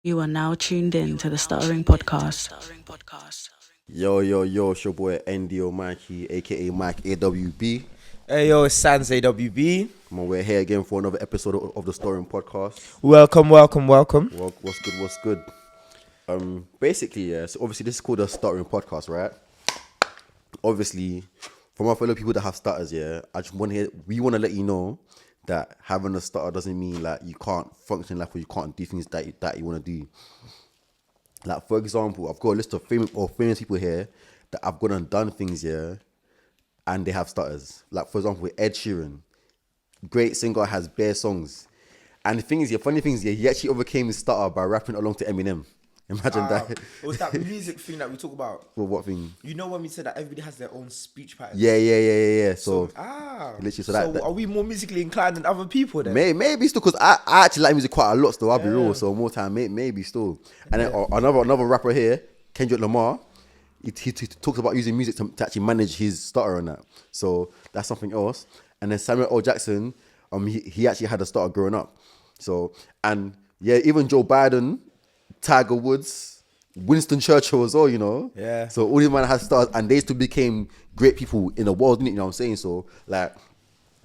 You are now tuned in to the Stuttering podcast. Yo, it's your boy NDO Mikey, aka Mike AWB. Hey yo, it's Sans AWB. Come on, we're here again for another episode of the Stuttering podcast. Welcome. Well, what's good? Basically, yeah, so obviously this is called the Stuttering podcast, right? Obviously, for my fellow people that have stutters, yeah, we want to let you know that having a stutter doesn't mean like you can't function in life or you can't do things that you want to do. Like, for example, I've got a list of famous people here that I've gone and done things, yeah, and they have stutters. Like, for example, Ed Sheeran, great singer, has bare songs. And the thing is, funny thing is, he actually overcame his stutter by rapping along to Eminem. Imagine that. It was that music thing that we talk about. Well, what thing? You know when we said that everybody has their own speech pattern? Yeah. So, literally, so that are we more musically inclined than other people then? Maybe still, because I actually like music quite a lot still, I'll be real. So more time, maybe still. And then another rapper here, Kendrick Lamar, he talks about using music to actually manage his stutter on that. So that's something else. And then Samuel L. Jackson, he actually had a stutter growing up. So, and yeah, even Joe Biden, Tiger Woods, Winston Churchill as well, you know. Yeah. So all these men had stars, and they still became great people in the world, didn't it? You know what I'm saying? So like,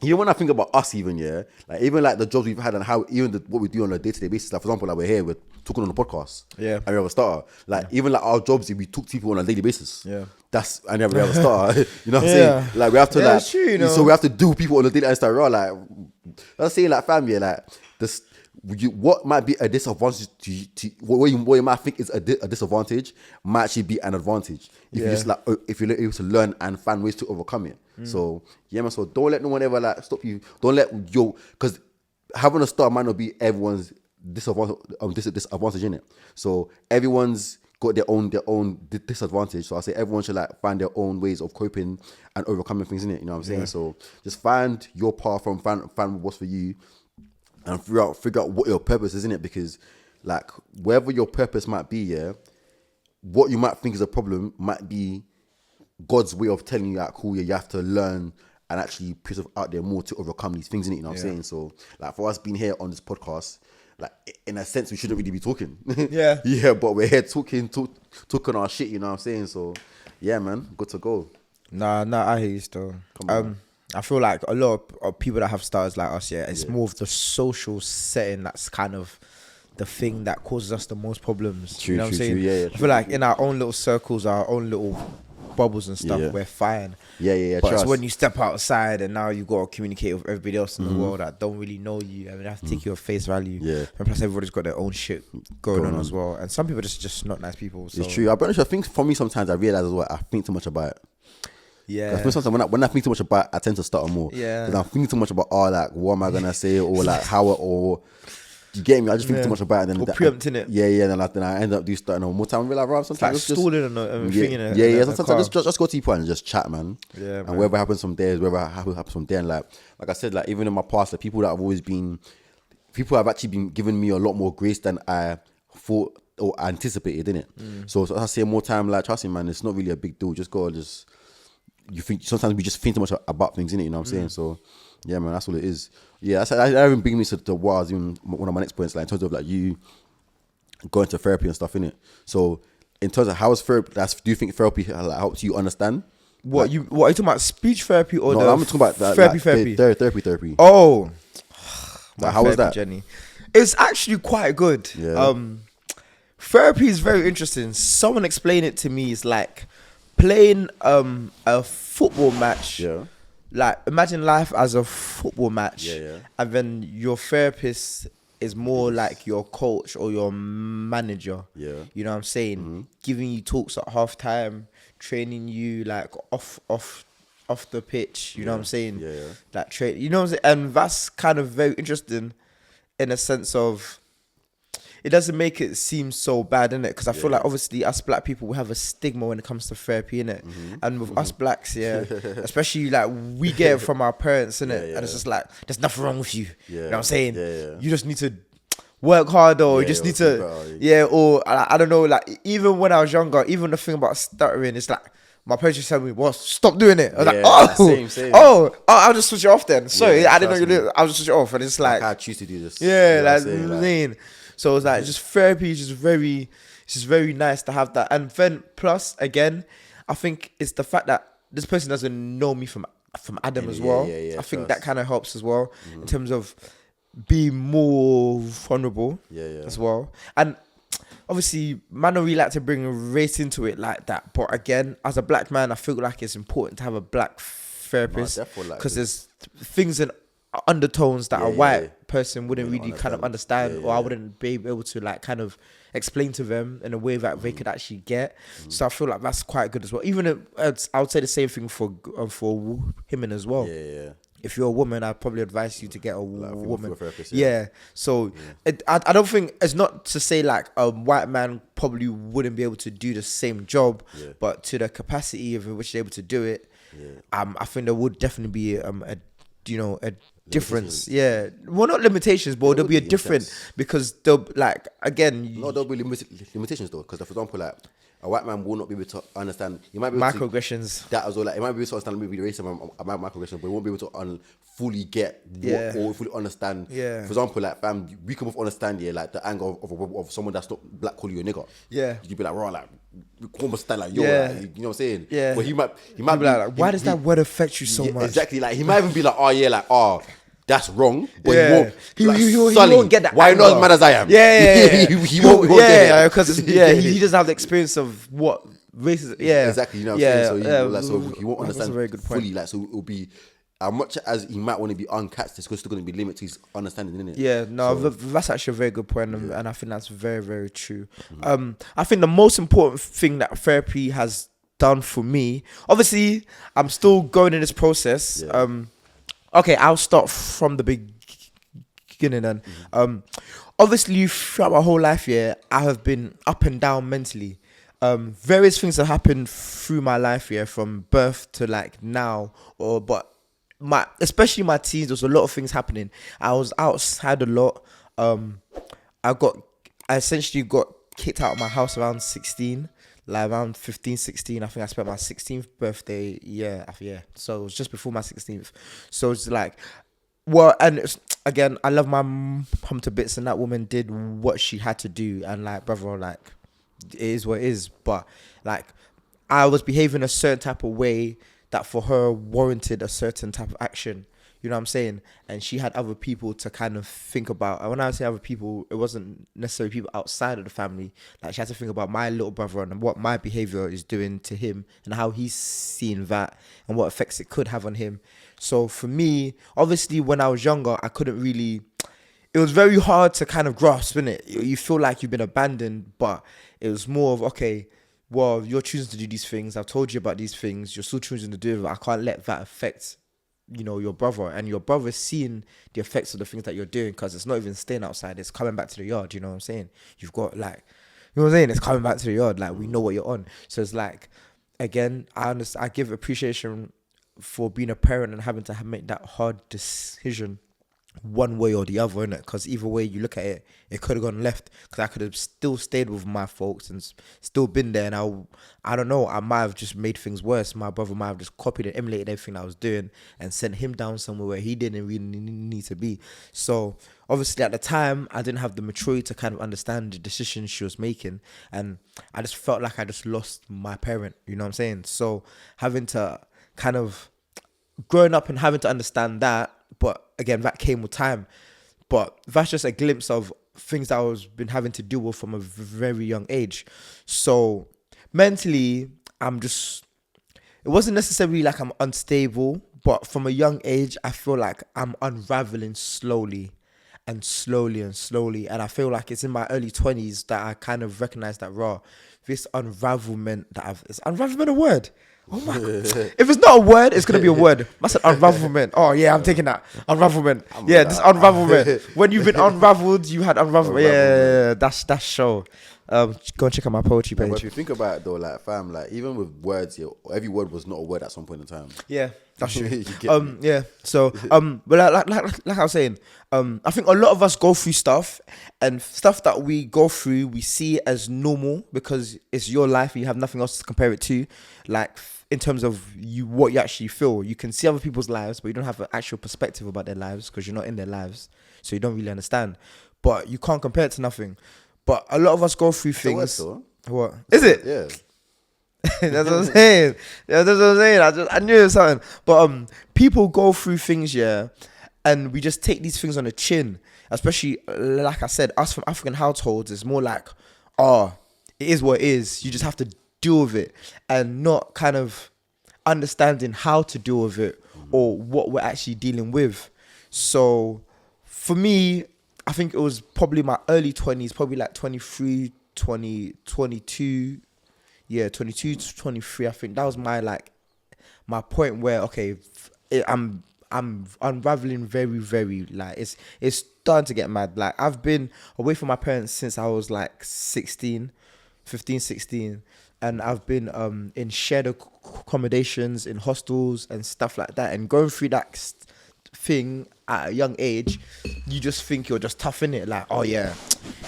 even when I think about us, even even like the jobs we've had and how what we do on a day-to-day basis. Like, for example, like we're here, we're talking on the podcast. Yeah. And we have a starter. Like even like our jobs, we talk to people on a daily basis. Yeah. And we have a starter. You know what I'm saying? Like we have to it's true, you know? So we have to do people on a daily basis. Like let's say like family, like this. What might be a disadvantage to what you might think is a disadvantage might actually be an advantage if you just if you're able to learn and find ways to overcome it. So yeah, man. So don't let no one ever like stop you. Don't let because having a star might not be everyone's disadvantage in it. So everyone's got their own disadvantage. So I say everyone should like find their own ways of coping and overcoming things in it. You know what I'm saying? So just find your path and find what's for you. And figure out what your purpose is, isn't it? Because like wherever your purpose might be, yeah, what you might think is a problem might be God's way of telling you that cool, yeah, you have to learn and actually put yourself out there more to overcome these things, innit? You know what I'm saying? So like for us being here on this podcast, like in a sense we shouldn't really be talking. Yeah. Yeah, but we're here talking our shit, you know what I'm saying? So yeah, man, good to go. Nah, I hear you still. I feel like a lot of people that have stars like us, it's more of the social setting that's kind of the thing that causes us the most problems. True, you know what I'm saying? Yeah, I feel like in our own little circles, our own little bubbles and stuff, we're fine. Yeah. But it's when you step outside and now you got to communicate with everybody else in the world that don't really know you. I mean, they have to take you at face value. Yeah. And plus, everybody's got their own shit going on as well. And some people are just not nice people. So. It's true. I think for me sometimes I realize as well, I think too much about it. Yeah. Sometimes when I think too much about it, I tend to stutter more. Yeah. Because I'm thinking too much about, like, what am I going to say? Or, like, how, or, you get me? I just think too much about it. And then preempting it. Yeah. Then I end up stuttering more time. I realize, right, sometimes it's like stalling and thinking it. Yeah. Sometimes just go to your point and just chat, man. Yeah, and whatever happens from there is whatever happens from there. And, like I said, like, even in my past, like, people have actually been giving me a lot more grace than I thought or anticipated, innit? So I say more time, like, trust me, man, it's not really a big deal. Just go, you think sometimes we just think too much about things, innit? You know what I'm saying? So yeah, man, that's all it is. Yeah, that even brings me to what I was even one of my next points, like in terms of like you going to therapy and stuff, innit? So in terms of how is therapy, do you think therapy like, helps you understand? What are you talking about? Speech therapy or no, I'm talking about that, therapy? Therapy. Oh, how was that, Jenny? It's actually quite good. Yeah. Therapy is very interesting. Someone explained it to me. It's like playing a football match. Yeah. Like imagine life as a football match. Yeah. And then your therapist is more like your coach or your manager. Yeah. You know what I'm saying? Giving you talks at halftime, training you like off the pitch. You know what I'm saying? Yeah. Like you know what I'm saying? And that's kind of very interesting in a sense of it doesn't make it seem so bad, innit? Because I feel like obviously us black people, we have a stigma when it comes to therapy, innit? And with us blacks, especially like we get it from our parents, innit? And it's just like, there's nothing wrong with you. You know what I'm saying? You just need to work harder or you just need to, or I don't know, like even when I was younger, even the thing about stuttering, it's like, my parents just tell me, well, stop doing it. I was like, same. I'll just switch it off then. Sorry, I didn't know you did it. I'll just switch it off. And it's like, I choose to do this. like. So it's like just therapy is just very nice to have that. And then plus again, I think it's the fact that this person doesn't know me from Adam as well. I think that kind of helps as well in terms of being more vulnerable as well. And obviously, man don't really like to bring race into it like that. But again, as a black man, I feel like it's important to have a black therapist because there's things and undertones that a white person wouldn't really kind of understand, or I wouldn't be able to like kind of explain to them in a way that they could actually get. So I feel like that's quite good as well. Even I would say the same thing for women as well. If you're a woman, I'd probably advise you to get a woman. So I don't think, it's not to say like a white man probably wouldn't be able to do the same job, but to the capacity of which they're able to do it, I think there would definitely be a difference. Well, not limitations, but there'll be a difference because they'll like again. No, there'll be limitations though, because for example, like a white man will not be able to understand. He might be microaggressions. That as well. Like, he might be able to understand maybe the racism about microaggressions, but he won't be able to fully get what, or fully understand. For example, like fam, we can both understand like the anger of someone that's not black calling you a nigger. You'd be like, raw, like we can understand, like yo, like, you know what I'm saying? But he might be like, why does that word affect you so much? Exactly. Like he might even be like, that's wrong. But he won't get that. Why not as mad as I am? He won't get it. Because he doesn't have the experience of what racism. Exactly. You know what I'm saying? So he won't understand a very good fully. Like, so it'll be as much as he might want to be uncatched, there's still going to be limits to his understanding, isn't it? That's actually a very good point, and I think that's very, very true. I think the most important thing that therapy has done for me, obviously, I'm still going in this process. Okay, I'll start from the beginning then. Obviously, throughout my whole life, I have been up and down mentally. Various things have happened through my life, from birth to like now, especially my teens, there was a lot of things happening. I was outside a lot. I essentially got kicked out of my house around 16, like around 15, 16. I think I spent my 16th birthday, so it was just before my 16th. So it's like, again, I love my mum to bits, and that woman did what she had to do, and like, brother, like, it is what it is. But like, I was behaving a certain type of way that for her warranted a certain type of action. You know what I'm saying? And she had other people to kind of think about. And when I say other people, it wasn't necessarily people outside of the family. Like, she had to think about my little brother and what my behavior is doing to him and how he's seeing that and what effects it could have on him. So for me, obviously, when I was younger, I couldn't really... It was very hard to kind of grasp, innit? You feel like you've been abandoned, but it was more of, okay, well, you're choosing to do these things. I've told you about these things. You're still choosing to do it. I can't let that affect, your brother. And your brother's seeing the effects of the things that you're doing, because it's not even staying outside. It's coming back to the yard. You know what I'm saying? You've got like, you know what I'm saying? It's coming back to the yard. Like, we know what you're on. So it's like, again, I understand. I give appreciation for being a parent and having to make that hard decision one way or the other, innit? Because either way you look at it, it could have gone left, because I could have still stayed with my folks and still been there, and I don't know, I might have just made things worse. My brother might have just copied and emulated everything I was doing and sent him down somewhere where he didn't really need to be. So obviously at the time, I didn't have the maturity to kind of understand the decisions she was making, and I just felt like I just lost my parent, you know what I'm saying? So having to kind of growing up and having to understand that, but again, that came with time. But that's just a glimpse of things that I was been having to deal with from a very young age. So mentally, it wasn't necessarily like I'm unstable, but from a young age, I feel like I'm unraveling slowly. And I feel like it's in my early 20s that I kind of recognize that this unravelment is unravelment a word? Oh my God. If it's not a word, it's gonna be a word. That's an unravelment. Oh yeah, I'm taking that. Unravelment. This unravelment. When you've been unraveled, you had unravelment. Yeah. That's show. Go and check out my poetry page. But if you think about it though, like fam, like even with words, every word was not a word at some point in time. Yeah, that's true. So but like I was saying, I think a lot of us go through stuff, and stuff that we go through, we see it as normal because it's your life and you have nothing else to compare it to. Like, in terms of what you actually feel, you can see other people's lives, but you don't have an actual perspective about their lives because you're not in their lives, so you don't really understand. but you can't compare it to nothing. But a lot of us go through things. Though. What is it? Yeah. That's what I'm saying. Yeah, that's what I'm saying. I knew it was something. But people go through things, yeah, and we just take these things on the chin. Especially, like I said, us from African households, it's more like, oh, it is what it is. You just have to deal with it, and not kind of understanding how to deal with it or what we're actually dealing with. So, for me, I think it was probably my early 20s, probably like 23, 20, 22. Yeah, 22 to 23. I think that was my point where, okay, I'm unraveling very, very, like, it's starting to get mad. Like, I've been away from my parents since I was like 16, and I've been in shared accommodations, in hostels and stuff like that, and going through that thing at a young age, you just think you're just tough in it, like, oh yeah,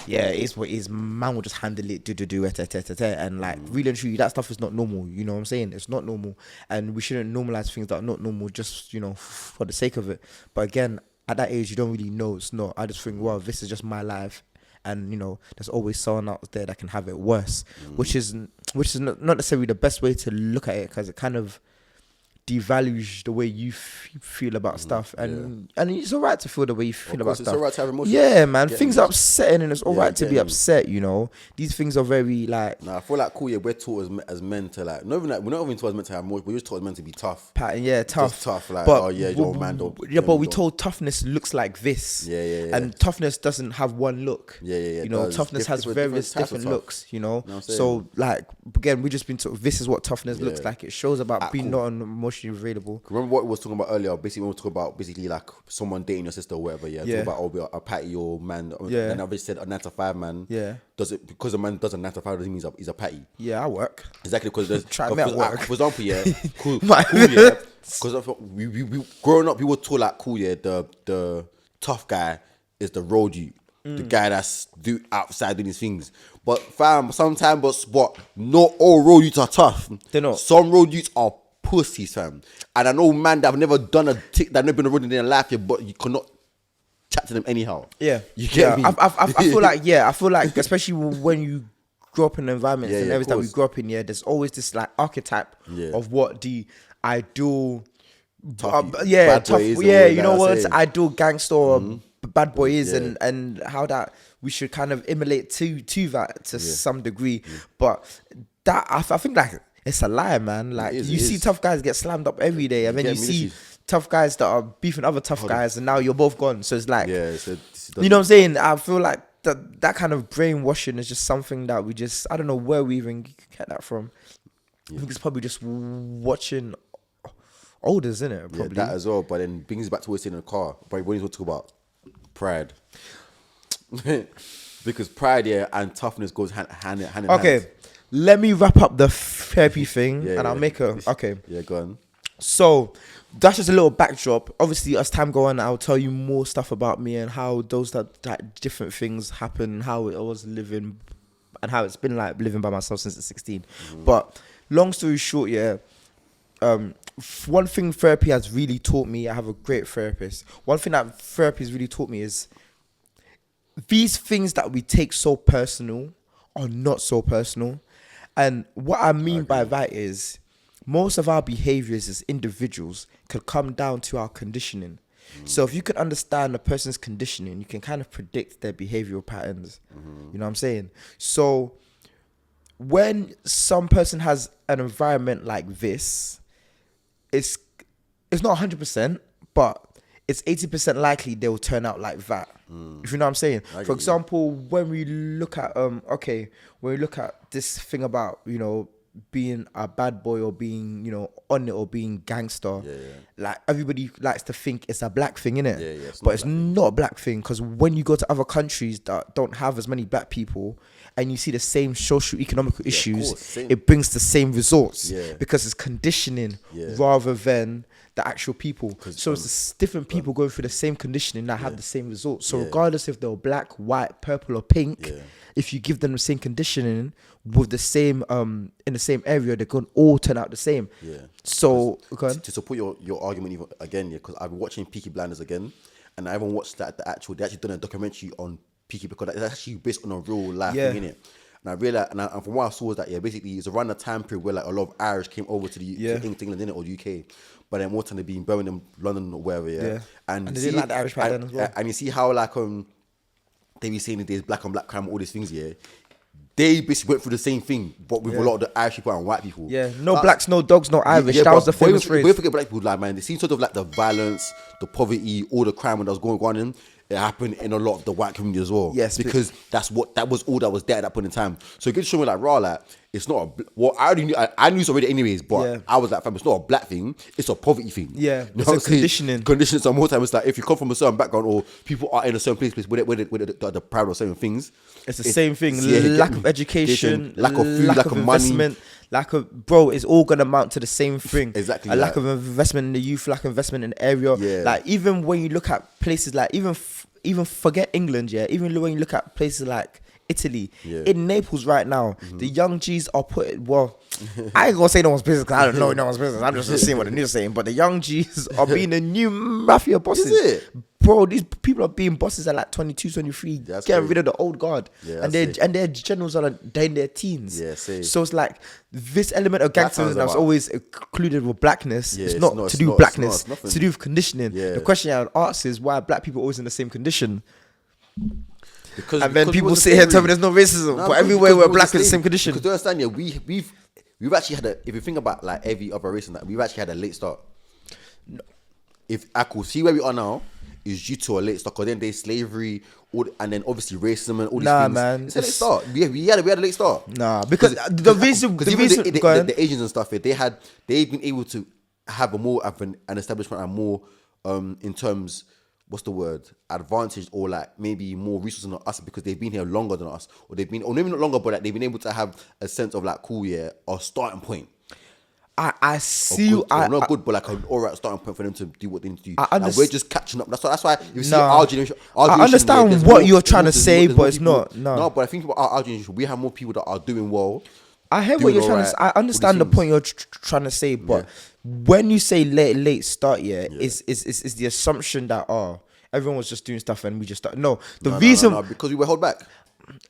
it is what it is, man will just handle it, and like, really and truly, that stuff is not normal, you know what I'm saying? It's not normal, and we shouldn't normalize things that are not normal just, you know, for the sake of it. But again, at that age, you don't really know it's not. I just think, well, this is just my life, and you know, there's always someone out there that can have it worse, which is not necessarily the best way to look at it, because it kind of devalues the way you feel about stuff, and it's all right to feel the way you feel about stuff. It's all right to have emotions. Yeah, man, things are upsetting, and it's all right to be upset. You know, these things are very like. Nah, I feel like cool. Yeah, we're taught as men to like. Not even like we're not even taught as men to have emotions. We're just taught as men to be tough. Tough. Just tough. Like, but, oh yeah, you're a man. But we told toughness looks like this. Yeah. And toughness doesn't have one look. Yeah. You know, toughness has various different looks. You know, so like again, we just been taught this is what toughness looks like. It shows about being not emotionally available. Remember what we was talking about earlier? Basically, when we were talking about basically like someone dating your sister or whatever. Yeah. Talk about a patty or man. Yeah. And I just said a 9 to 5 man. Yeah. Does it because a man does a 9 to 5 doesn't mean he's a patty. Yeah, I work. Exactly, because there's Try me at work. For example, yeah, cool, yeah. Because we growing up, we were taught like cool, yeah. The tough guy is the road you, the guy that's outside doing his things. But fam, sometimes, but not all road youths are tough. They're not. Some road youths are pussies, fam. And I know man that have never done a tick, that never been a road in their life yet, but you cannot chat to them anyhow. Yeah, you get me. I feel like especially when you grow up in environments and everything that we grew up in, there's always this like archetype of what the ideal tough, you know what ideal gangster or bad boy is, and how that we should kind of emulate to that to some degree. But that I think like it's a lie, man. Like you see tough guys get slammed up every day, and then you see tough guys that are beefing other tough guys, and now you're both gone. So it's like, you know what I'm saying? I feel like that kind of brainwashing is just something that we just, I don't know where we even get that from. I think it's probably just watching olders, isn't it? Probably that as well. But then brings us back to what we're saying in the car. But when you talk about pride, because pride, and toughness goes hand in hand. Okay, let me wrap up the therapy thing, and I'll make a Yeah, go on. So that's just a little backdrop. Obviously, as time go on, I'll tell you more stuff about me and how those that different things happen, how I was living, and how it's been like living by myself since I was 16. But long story short, one thing therapy has really taught me, I have a great therapist. One thing that therapy has really taught me is these things that we take so personal are not so personal. And what I mean by that is most of our behaviors as individuals could come down to our conditioning. So if you can understand a person's conditioning, you can kind of predict their behavioral patterns. You know what I'm saying? So when some person has an environment like this, it's not 100%, but it's 80% likely they will turn out like that. If you know what I'm saying. For example, when we look at this thing about, you know, being a bad boy or being, you know, on it or being gangster, like everybody likes to think it's a black thing, innit? But it's not a black thing, because when you go to other countries that don't have as many black people and you see the same social economical issues, it brings the same results because it's conditioning rather than the actual people. So it's different people going through the same conditioning that have the same results. So regardless if they're black, white, purple or pink, if you give them the same conditioning with the same in the same area, they're going to all turn out the same. So to support your argument even again, because I've been watching Peaky Blinders again, and I haven't watched they actually done a documentary on peaky because it's actually based on a real life Yeah. thing, innit? And I realized, and from what I saw is that basically it's around the time period where like a lot of Irish came over to to England, innit, or UK, but then more time they be in Birmingham, London, or wherever, And they didn't like the Irish back then as well. And you see how like they be saying that there's black on black crime, all these things, They basically went through the same thing, but with a lot of the Irish people and white people. Yeah, no blacks, no dogs, no Irish. That was the famous phrase. We forget black people, like, man, they see sort of like the violence, the poverty, all the crime that was going on in. It happened in a lot of the white community as well. Yes, because that was all that was there at that point in time. So it could show me like raw, like it's not I already knew. I knew this already anyways, but I was like, fam, it's not a black thing. It's a poverty thing. Yeah, you know it's a conditioning. Conditioning. So more time it's like if you come from a certain background or people are in a certain place where the proud of certain things. It's the same thing. Yeah, lack of education, lack of food, lack of investment, money. lack of it's all gonna amount to the same thing. Exactly. A lack of investment in the youth, lack of investment in the area. Yeah. Like even when you look at places like even forget England, even when you look at places like Italy, in Naples right now, the young G's are I ain't gonna say no one's business because I don't know no one's business. I'm just saying what the news is saying. But the young G's are being the new mafia bosses. Is it? Bro, these people are being bosses at like 22, 23, That's getting crazy. rid of the old guard. Yeah, and their generals are they're in their teens. Yeah, same. So it's like this element of gangsterism that's always included with blackness. Yeah, it's it's not not- to it's do not- with blackness. it's nothing. It's to do with conditioning. Yeah. The question I would ask is why are black people always in the same condition? Because And then we people was sit here and tell me slavery. there's no racism. Nah, But everywhere because we're we black was in the slave- same condition. Because do you understand? We've actually had if you think about like every other race and that, we've actually had a late start. No. If I could see where we are now, is due to a late start. Because then there's slavery, and then obviously racism and all these things. Man. It's a late start. We had a late start. Nah, because the reason the Asians and stuff, they've been able to have a more of an establishment and more in terms, what's the word, advantage or like maybe more resources than us because they've been here longer than us, or maybe not longer, but like they've been able to have a sense of like a starting point. I see you. Not good, but like an alright starting point for them to do what they need to do. I And we're just catching up. That's why you see our generation. I understand what you're trying to say, but it's not. No, but I think about our generation, we have more people that are doing well. I hear what you're trying to say. I understand the point you're trying to say, but when you say late start, is the assumption that everyone was just doing stuff and we just started. No, the reason because we were held back.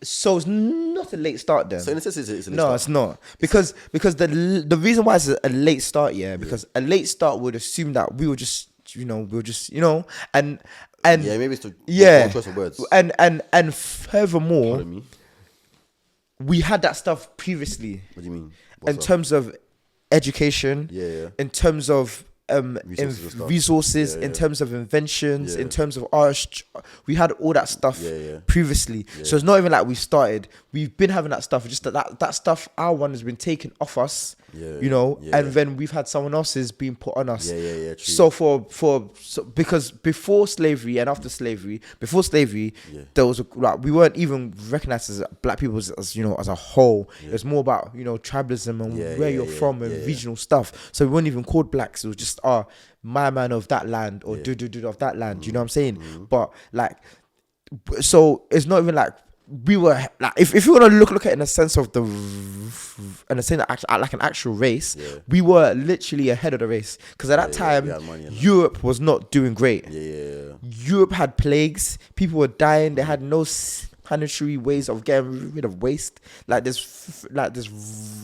So it's not a late start then. So in a sense, it's a late start. No, it's not because the reason why it's a late start, because a late start would assume that we were just and maybe it's the choice of words. And furthermore, Pardon me? we had that stuff previously. What do you mean? In terms of education, in terms of resources, in terms of inventions, in terms of art, we had all that stuff previously. So it's not even like we started. We've been having that stuff. Just that stuff, our one has been taken off us. And then we've had someone else's being put on us. True. So because before slavery and after slavery, there was we weren't even recognized as black people as a whole. It was more about tribalism and where you're from and regional stuff. So we weren't even called blacks. It was just my man of that land or dude of that land. You know what I'm saying? But like, so it's not even like we were like, if you want to look at it in a sense of like an actual race, we were literally ahead of the race because at that time Europe was not doing great. Europe had plagues, people were dying, they had no sanitary ways of getting rid of waste. Like there's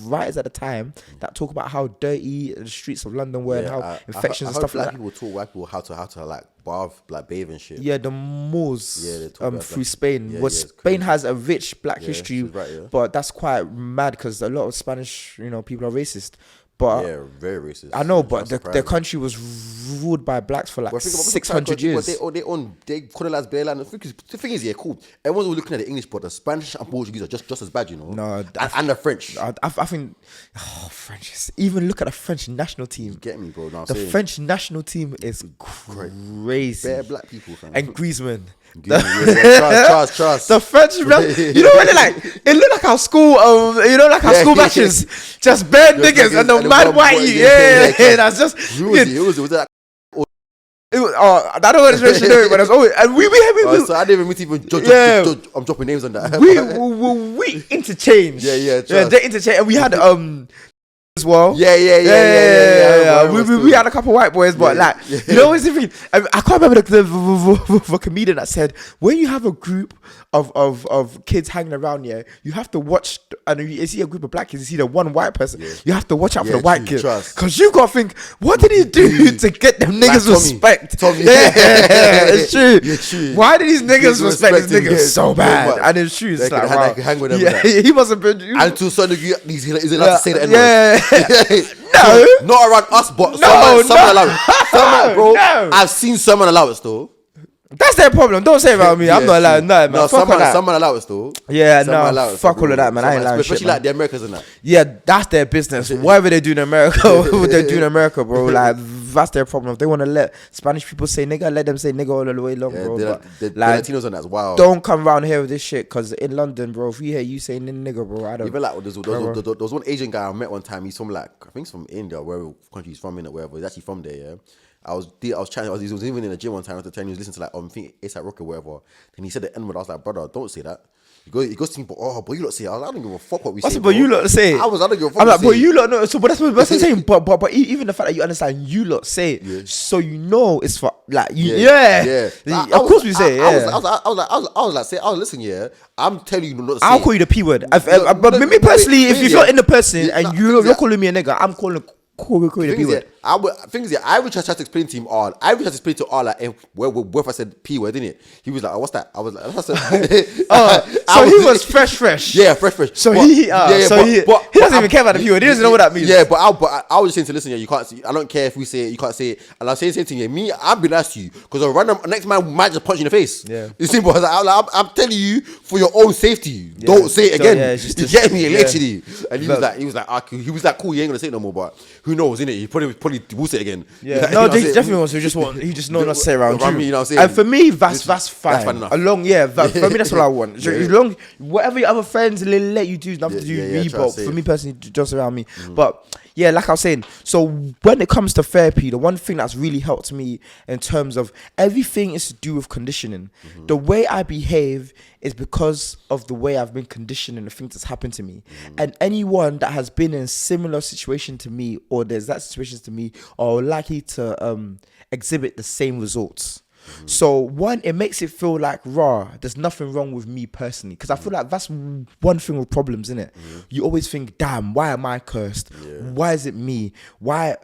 writers at the time that talk about how dirty the streets of London were and how infections and stuff like that. People taught white people how to like bathe and shit. Yeah, the Moors through Spain. Spain crazy. has a rich black history, but that's quite mad because a lot of Spanish people are racist. But very racist. I know, but the country was ruled by blacks for like 600 years. They colonized bare land. The thing is, cool. Everyone's always looking at the English, but the Spanish and Portuguese are just as bad, No, and the French. I think French. Even look at the French national team. You get me, bro? No, the French national team is crazy. Bare black people, fam. And Griezmann. Trust. The French, when they it looked like our school, school matches, just bare niggas and the mad white. That's just. It was that. I don't know what it's really doing, but it's always and we so I didn't even meet even judge. I'm dropping names on that. we interchange. Yeah. They interchange, and we had as well. Yeah. yeah. We had a couple white boys, but you know what's the thing? I can't remember the comedian that said, when you have a group of kids hanging around, you have to watch, and you see a group of black kids, you see the one white person, you have to watch out for the white kid, because you gotta think, what did he do to get them niggas respect? Tommy. It's true. Why did these niggas respect this nigga so bad? And it's true. It's like, wow. Hang with them. He must have been. And to a certain degree, is it allowed to say the N-word? No, not around us, but someone allow it. Someone, bro, I've seen someone allow it still. That's their problem. Don't say it about me. I'm not allowed. No, man. No, fuck all that. someone allow it still. Yeah, no. Fuck all of that, man. I ain't lying. Especially like the Americans and that. Yeah, that's their business. Whatever they do in America, they do in America, bro. Like, that's their problem. If they want to let Spanish people say nigga, let them say nigga all the way long, bro. The Latinos and that's wild. Don't come around here with this shit, because in London, bro, if we hear you saying nigga, bro, I don't. Even like there was one Asian guy I met one time. He's from I think he's from India, wherever country he's from, wherever. He's actually from there, yeah. I was chatting. He was even in the gym one time. I was telling him he was listening to I think ASAP Rocky or whatever. Then he said the N-word. I was like, brother, don't say that. He goes to me, but you lot say it. I was like, I don't give a fuck what we say. But you lot say it. I don't give a fuck. I'm like, but you lot know. So, but that's what I'm saying. But even the fact that you understand, you lot say it, so you know it's for like you. Yeah. Of course we say it. I was like, listen, yeah. I'm telling you not to say. I'll call you the P word. But me personally, if you're in the person and you're calling me a nigga, I'm calling. Cool, the P word. I would try to explain to him all. I would try to explain to all where I said P word, didn't it? He was like, oh, what's that? I was like, that's so he was fresh. Yeah, fresh. So he doesn't even care about the P word. He doesn't know what that means. Yeah, but I was just saying to listen, you can't see. I don't care if we say it, you can't say it. And I was saying to him, me, I'll be nice to you, because a random next man might just punch you in the face. Yeah, you see, but I'm telling you for your own safety. Don't say it again. You get me, literally. And he was like, cool, you ain't gonna say it no more. But who knows, innit? He probably will say it again. Yeah, no, he definitely wants to. He just knows not to say around you. You know what I'm saying? And for me, that's fine. Enough. For me, that's what I want. As long whatever your other friends let you do, nothing to do with me. But for me personally, just around me. But yeah, like I was saying, so when it comes to therapy, the one thing that's really helped me in terms of everything is to do with conditioning. The way I behave is because of the way I've been conditioned and the things that's happened to me. And anyone that has been in a similar situation to me, or there's that situation to me, are likely to exhibit the same results. So one, it makes it feel like there's nothing wrong with me personally, because I feel like that's one thing with problems, isn't it? You always think, damn, why am I cursed? Why is it me? Why?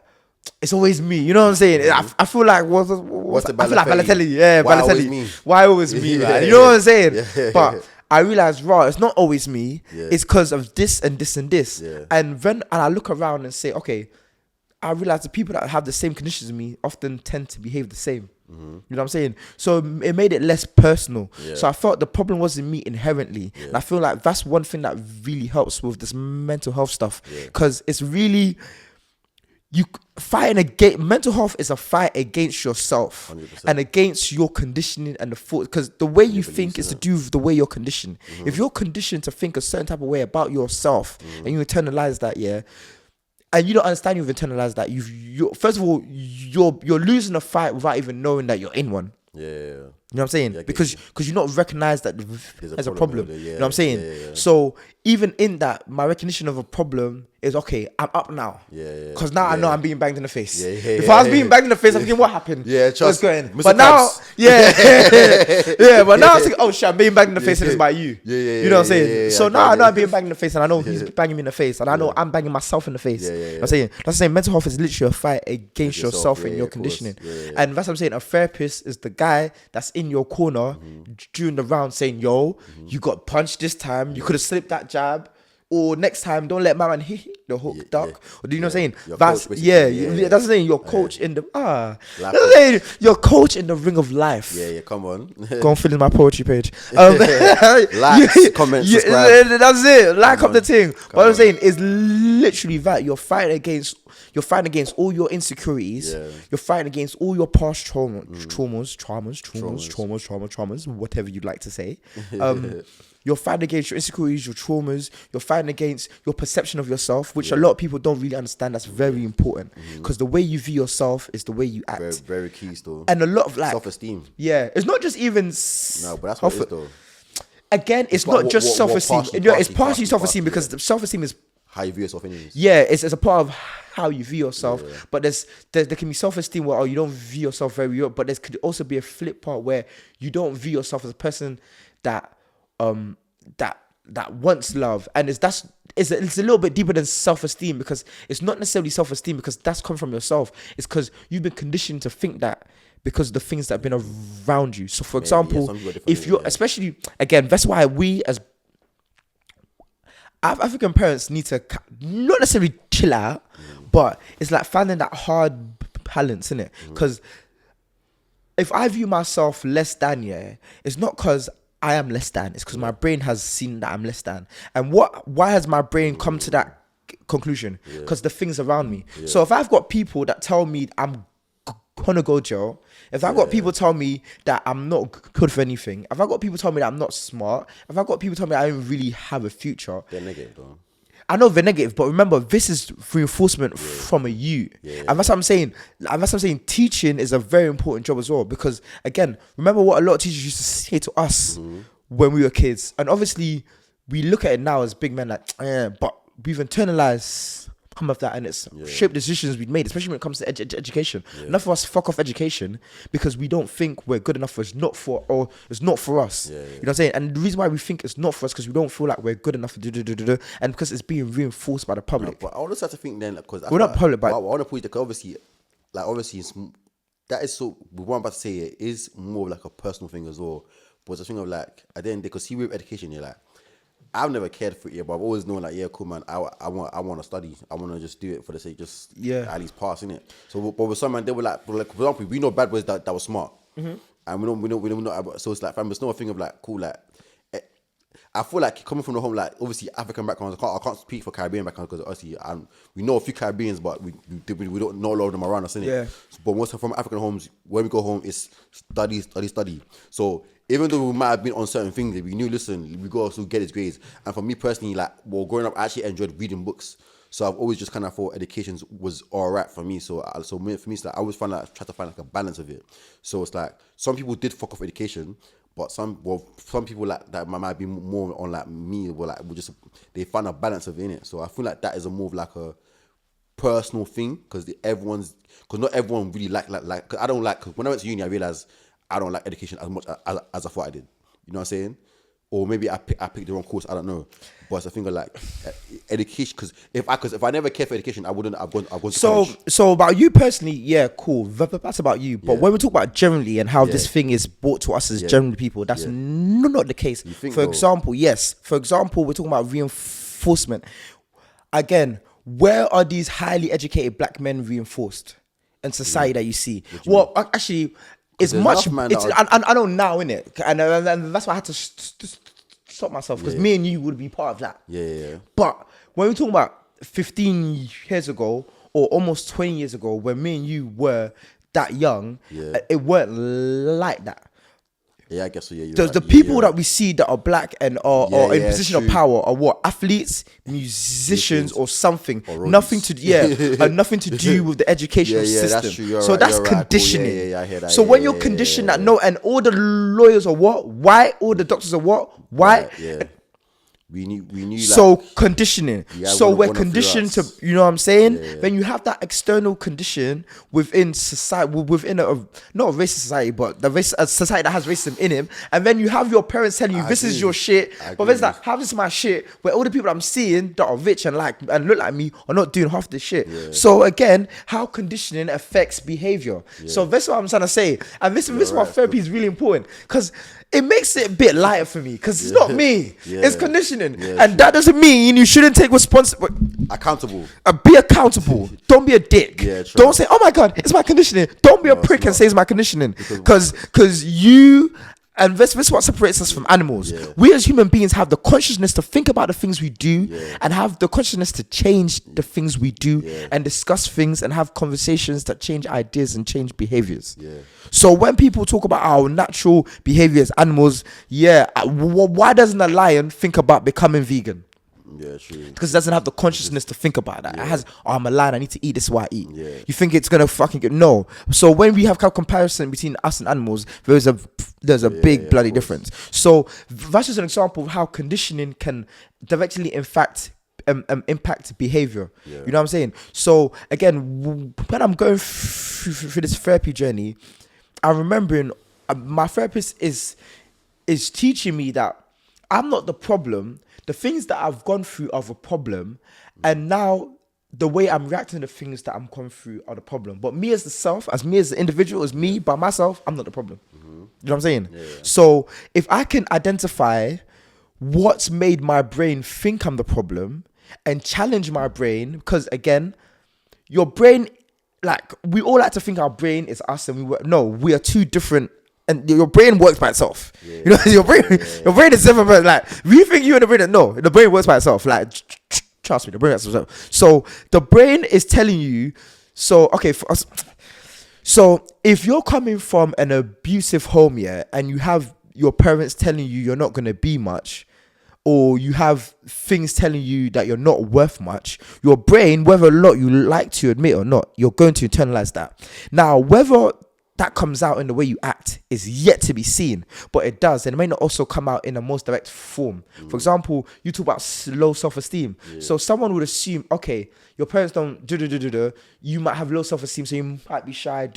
It's always me. You know what I'm saying? I feel like what's the Balotelli? Yeah, Balotelli. Why always me? Man? You know what I'm saying? But I realized, it's not always me. It's because of this and this and this. And then I look around and say, okay, I realize the people that have the same conditions as me often tend to behave the same. You know what I'm saying? So it made it less personal. So I felt the problem wasn't me inherently. And I feel like that's one thing that really helps with this mental health stuff, because it's really, you fighting against mental health is a fight against yourself 100%. And against your conditioning and the thought, because the way you think is to do with the way you're conditioned. If you're conditioned to think a certain type of way about yourself and you internalize that, and you don't understand you've internalized that, you're first of all, you're losing a fight without even knowing that you're in one. You know what I'm saying? Because you not recognize that there's a problem. You know what I'm saying? So even in that, my recognition of a problem is, okay, I'm up now. Because now I know I'm being banged in the face. If I was being banged in the face, I'm thinking, what happened? What's going? But now, but now I'm thinking, oh shit, I'm being banged in the face and it's by you. You know what I'm saying? So now I know I'm being banged in the face, and I know he's banging me in the face, and I know I'm banging myself in the face. You know what I'm saying? That's the same. Mental health is literally a fight against yourself and your conditioning. And that's what I'm saying. A therapist is the guy that's in your corner during the round saying, yo, you got punched this time, you could have slipped that jab, or next time don't let my man hit the hook duck. Or do you know what I'm saying? That's that's the saying, your coach in the that's saying, your coach in the ring of life. Come on. Go and fill in my poetry page. Like, comment, subscribe. That's it. Like up the thing. What I'm saying is literally that you're fighting against all your insecurities. You're fighting against all your past traumas, whatever you'd like to say. You're fighting against your insecurities, your traumas. You're fighting against your perception of yourself, which a lot of people don't really understand. That's very important, because the way you view yourself is the way you act. Very, very key still. And a lot of self-esteem. It's not just even. No, but that's what it is though. Again, it's not just self-esteem. It's partially self-esteem, because the self-esteem is how you view yourself anyways. Yeah, it's a part of how you view yourself. Yeah. But there can be self-esteem where you don't view yourself very well, but there could also be a flip part where you don't view yourself as a person that wants love. And it's a little bit deeper than self-esteem, because it's not necessarily self-esteem because that's come from yourself. It's because you've been conditioned to think that because of the things that have been around you. So for example, if you're especially, again, that's why we as African parents need to not necessarily chill out, but it's like finding that hard balance, innit? Because if I view myself less than, it's not because I am less than, it's because my brain has seen that I'm less than. And why has my brain come to that conclusion? Because the things around me. So if I've got people that tell me I'm gonna go jail, if I've got people tell me that I'm not good for anything, if I've got people tell me that I'm not smart, if I've got people tell me I don't really have a future, they're negative though. I know they're negative, but remember, this is reinforcement from a you. And that's what I'm saying. Teaching is a very important job as well, because again, remember what a lot of teachers used to say to us when we were kids. And obviously, we look at it now as big men, like, but we've internalized some of that, and it's shaped decisions we've made, especially when it comes to education. Enough of us fuck off education because we don't think we're good enough, or it's not for us. You know what I'm saying? And the reason why we think it's not for us because we don't feel like we're good enough to and because it's being reinforced by the public. No, but I also have to think then, because we're not public, but I want to put it, obviously, it's, that is so. What I'm about to say is more like a personal thing as well. But it's a thing of like, at the end, because see, with education, you're like, I've never cared for it, but I've always known, like, yeah, cool, man, I want to study. I want to just do it for the sake, just at least pass, innit? So, but with some man, they were like, for example, we know bad boys that were smart, and we know. So it's like, fam, it's not a thing of like, cool, like, I feel like coming from the home, like, obviously African backgrounds, I can't speak for Caribbean backgrounds because obviously we know a few Caribbeans, but we don't know a lot of them around us, innit? Yeah. But most from African homes, when we go home, it's study. So even though we might have been on certain things, we knew, listen, we got to get his grades. And for me personally, like, well, growing up, I actually enjoyed reading books. So I've always just kind of thought education was all right for me. So for me, it's like I always try to find like a balance of it. So it's like some people did fuck off education, but some people like that might be more on like me, or like they find a balance of it in it. So I feel like that is a more of like a personal thing, because not everyone really like. Cause I don't like. Cause when I went to uni, I realized I don't like education as much as I thought I did. You know what I'm saying? Or maybe I picked the wrong course. I don't know. But it's a thing of like education. Because if I never cared for education, I wouldn't. I've gone to college. So about you personally, yeah, cool. That's about you. But when we talk about generally and how this thing is brought to us as general people, that's not the case. For example, we're talking about reinforcement. Again, where are these highly educated black men reinforced in society that you see? Well, actually, it's much. I know now, innit? And that's why I had to stop myself, because me and you would be part of that. Yeah. But when we're talking about 15 years ago or almost 20 years ago, when me and you were that young, it weren't like that. Yeah, I guess so. Yeah, the people that we see that are black and are in position of power are what? Athletes, musicians, or something. Or nothing to do with the educational system. That's true. So that's conditioning. Cool. Yeah, I hear that. So when you're conditioned that and all the lawyers are what? White. All the doctors are what? White. Yeah. We knew. So conditioning. So we're conditioned to, you know what I'm saying? Then you have that external condition within society, within not a racist society, but a society that has racism in him. And then you have your parents telling you this is your shit. But there's like, how this is my shit? Where all the people I'm seeing that are rich and look like me are not doing half the shit. Yeah. So again, how conditioning affects behavior. Yeah. So that's what I'm trying to say. And this is why therapy is really important, because it makes it a bit lighter for me, because it's not me. It's conditioning. And that doesn't mean you shouldn't take responsibility. Accountable. Be accountable. Don't be a dick. Don't say, oh my God, it's my conditioning. Don't be a prick and say it's my conditioning. Because you... And this is what separates us from animals. We as human beings have the consciousness to think about the things we do and have the consciousness to change the things we do and discuss things and have conversations that change ideas and change behaviors. So when people talk about our natural behavior as animals, why doesn't a lion think about becoming vegan? Yeah, true. Because it doesn't have the consciousness to think about that. It has, I'm a lion, I need to eat, this is why I eat. You think it's gonna fucking get no. So when we have comparison between us and animals, there's a big bloody difference. So that's just an example of how conditioning can directly impact impact behavior. Yeah. You know what I'm saying? So again, when I'm going through this therapy journey, I'm remembering my therapist is teaching me that I'm not the problem. The things that I've gone through are the problem, and now the way I'm reacting to things that I'm going through are the problem. But me as the self, as me as the individual, as me by myself, I'm not the problem. You know what I'm saying? Yeah. So if I can identify what's made my brain think I'm the problem and challenge my brain, because again, your brain, like we all like to think our brain is us, and we are two different. And your brain works by itself. Yeah. You know, your brain is different. But like, we think you and the brain, no, the brain works by itself. Like, trust me, the brain works by itself. So the brain is telling you. So okay, for us. So if you're coming from an abusive home, yeah, and you have your parents telling you you're not gonna be much, or you have things telling you that you're not worth much, your brain, whether or not you like to admit or not, you're going to internalize that. Now, whether that comes out in the way you act is yet to be seen, but it does, and it may not also come out in a most direct form. For example, you talk about low self-esteem. So someone would assume, okay, your parents don't you might have low self-esteem, so you might be shy,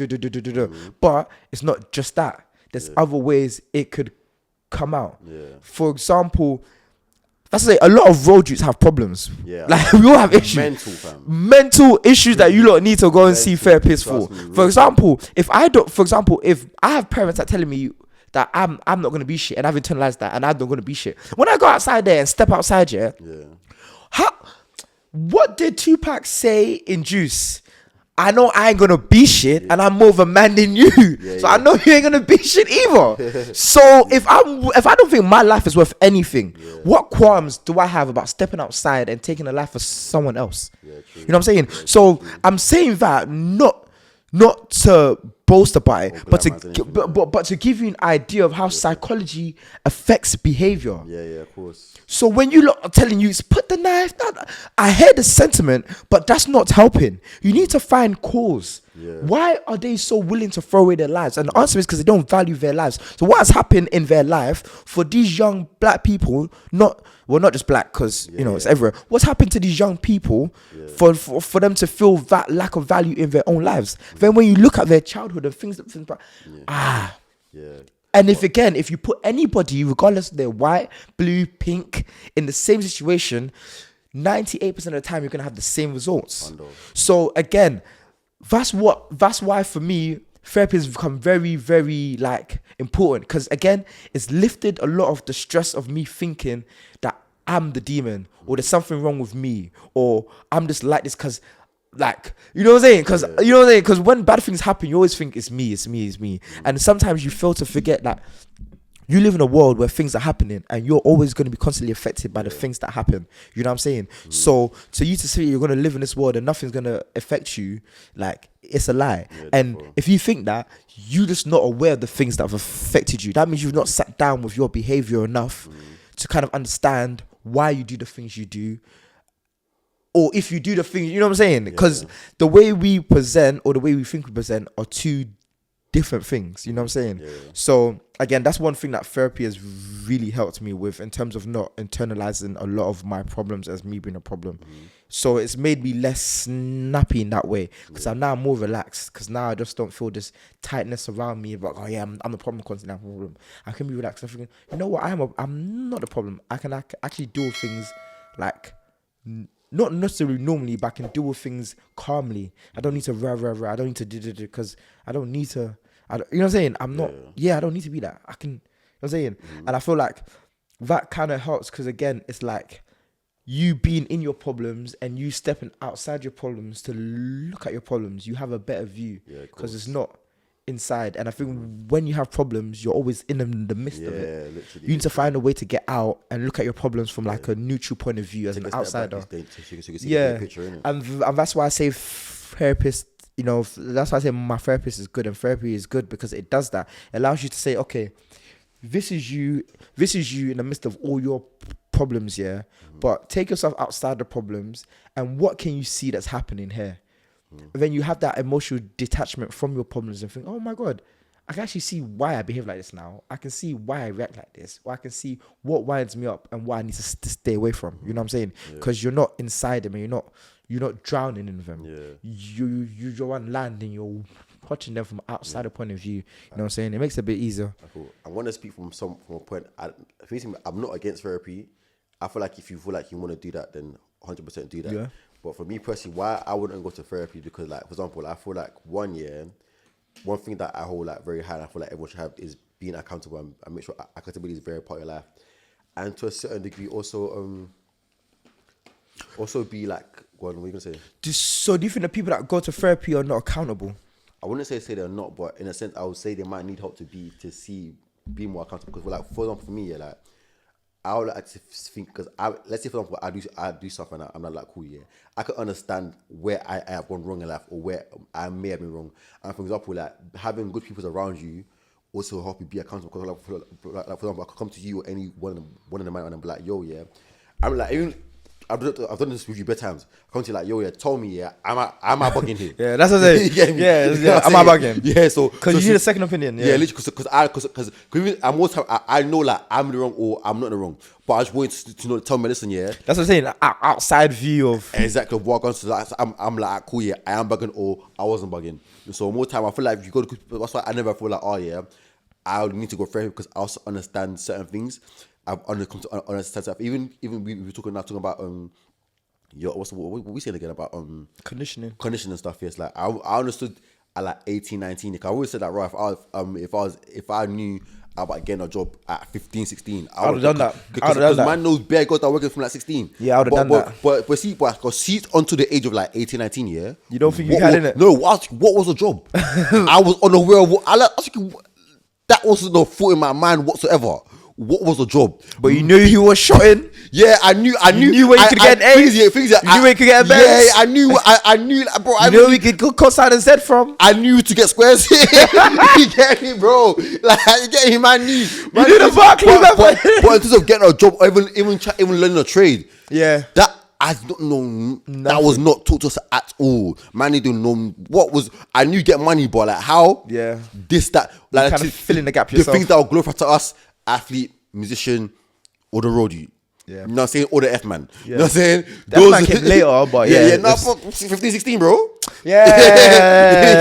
but it's not just that. There's other ways it could come out. For example, that's like a lot of road youths have problems. Yeah. Like we all have issues. Mental issues that you lot need to go and see therapists for. For example, if I have parents that telling me that I'm not gonna be shit, and I've internalized that, and I'm not gonna be shit. When I go outside there and step outside, what did Tupac say in Juice? I know I ain't gonna be shit, and I'm more of a man than you. So I know you ain't gonna be shit either. So if I don't think my life is worth anything, what qualms do I have about stepping outside and taking a life of someone else? You know what I'm saying? So I'm saying that not to boast about it, but to give you an idea of how psychology affects behavior. Yeah, of course. So when you lot are telling you, put the knife down, I hear the sentiment, but that's not helping. You need to find cause. Why are they so willing to throw away their lives? And the answer is because they don't value their lives. So what has happened in their life for these young black people, not just black, because it's everywhere. What's happened to these young people for them to feel that lack of value in their own lives? Then when you look at their childhood and things and if you put anybody, regardless of their white, blue, pink, in the same situation, 98% of the time you're gonna have the same results. So again, that's why for me, therapy has become very, very important, because again, it's lifted a lot of the stress of me thinking that I'm the demon, or there's something wrong with me, or I'm just like this because you know what I'm saying? Because when bad things happen, you always think it's me. And sometimes you fail to forget that you live in a world where things are happening, and you're always going to be constantly affected by the things that happen. You know what I'm saying? So you to say you're going to live in this world and nothing's going to affect you, it's a lie. And if you think that, you're just not aware of the things that have affected you. That means you've not sat down with your behavior enough to kind of understand why you do the things you do. Or if you do the things, you know what I'm saying? Because the way we present or the way we think we present are two different things. You know what I'm saying? So again, that's one thing that therapy has really helped me with, in terms of not internalizing a lot of my problems as me being a problem. So it's made me less snappy in that way, because I'm now more relaxed, because now I just don't feel this tightness around me about, I'm the problem, constantly I'm the problem. I can be relaxed. I'm thinking, you know what, I'm not the problem. I can actually do things not necessarily normally, but I can deal with things calmly. I don't need to I don't need to do because I don't need to. You know what I'm saying? I'm not. I don't need to be that. I can. You know what I'm saying? And I feel like that kind of helps, because again, it's like you being in your problems and you stepping outside your problems to look at your problems. You have a better view, because it's not inside. And I think when you have problems, you're always in the midst of it. Literally, you need to find a way to get out and look at your problems from a neutral point of view as an outsider. And that's why I say therapist, that's why I say my therapist is good, and therapy is good because it does that. It allows you to say, okay, this is you in the midst of all your problems, but take yourself outside the problems, and what can you see that's happening here? Then you have that emotional detachment from your problems and think, oh my God, I can actually see why I behave like this now. I can see why I react like this. Or I can see what winds me up and what I need to stay away from. You know what I'm saying? Because you're not inside them and you're not drowning in them. You're on land and you're watching them from outside the point of view. You know what I'm saying? It makes it a bit easier. Cool. I want to speak from a point. I'm not against therapy. I feel like if you feel like you want to do that, then 100% do that. Yeah. But for me personally, why I wouldn't go to therapy, because like, for example, I feel like one thing that I hold like very high, and I feel like everyone should have, is being accountable, and make sure accountability is very part of your life. And to a certain degree also be like, what are you gonna say? So do you think the people that go to therapy are not accountable? I wouldn't say they're not, but in a sense I would say they might need help to be more accountable. Because like, for example, for me, like, I would like to think, because let's say for example I do stuff and I'm not like, cool, yeah, I can understand where I have gone wrong in life, or where I may have been wrong. And for example, like, having good people around you also help you be accountable. Because like, for example, I could come to you or any one of the man and be like, yo, yeah, I'm like, even I've done this with you bedtimes. I come to you like, yo, yeah, tell me, yeah, am I bugging here? Yeah, that's what I'm saying. Yeah, am I bugging? Yeah, so because you need a second opinion. Yeah, literally, because I'm most time I know like I'm in the wrong or I'm not in the wrong, but I just want to tell me, listen, yeah. That's what I'm saying. Outside view of exactly what I'm going to. I'm like, cool, yeah, I am bugging or I wasn't bugging. So more time, I feel like you go to. That's why I never feel like, oh yeah, I need to go therapy, because I also understand certain things. I've come to understand stuff. Even we were talking about what we saying again about conditioning and stuff. Yes, like I understood at like 18, 19. Like, I always said that, right? If I knew about getting a job at 15, 16, I would have done that. Because man knows bare girls that are working from like 16. Yeah, I would have done that. But see, onto the age of like 18, 19, yeah. You don't think you had in it? No, what was the job? I was unaware of what I was thinking. That wasn't no thought in my mind whatsoever. What was the job? But you knew he was shotting. Yeah, I knew. You knew where you could get an A. You knew where you could get a Benz. Yeah, I knew. Like, bro. You knew we could go cosine and Z from. I knew to get squares. You get me, bro? Like, you get me, man. You knew the Barclays. But in terms of getting a job, or even learning a trade, yeah, that I don't know. Nothing. That was not taught to us at all. Man, you don't know what was. I knew get money, but like how? Yeah, this that like kind of fill in the gap yourself. The things that will glorify to us: athlete, musician, or the roadie. Yeah. You know what I'm saying? Or the F-man. Yeah. You know what I'm saying? That man came later, but yeah. No, 15, 16, bro. Yeah. You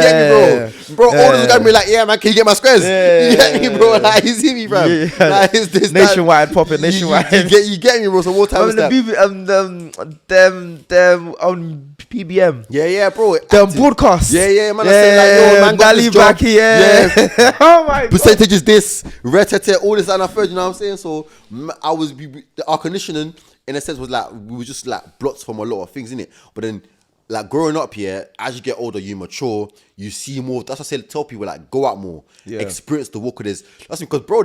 get me, bro? Bro, all those guys be like, yeah, man, can you get my squares? You get me, bro? Like, you see me, bro? Yeah. Like, it's this, nationwide, popping nationwide. You get me, bro? So what time is that? Them on PBM. Yeah, bro. Them broadcasts. Yeah, man. I say like, yo, man, got this job. Back here. Oh my God. Percentage is this, all this and a third. You know what I'm saying? So our conditioning, in a sense, was like, we were just like blocked from a lot of things, innit? But then, like, growing up here, as you get older, you mature, you see more. That's what I say, tell people, like, go out more, experience the walk of this. That's because, bro,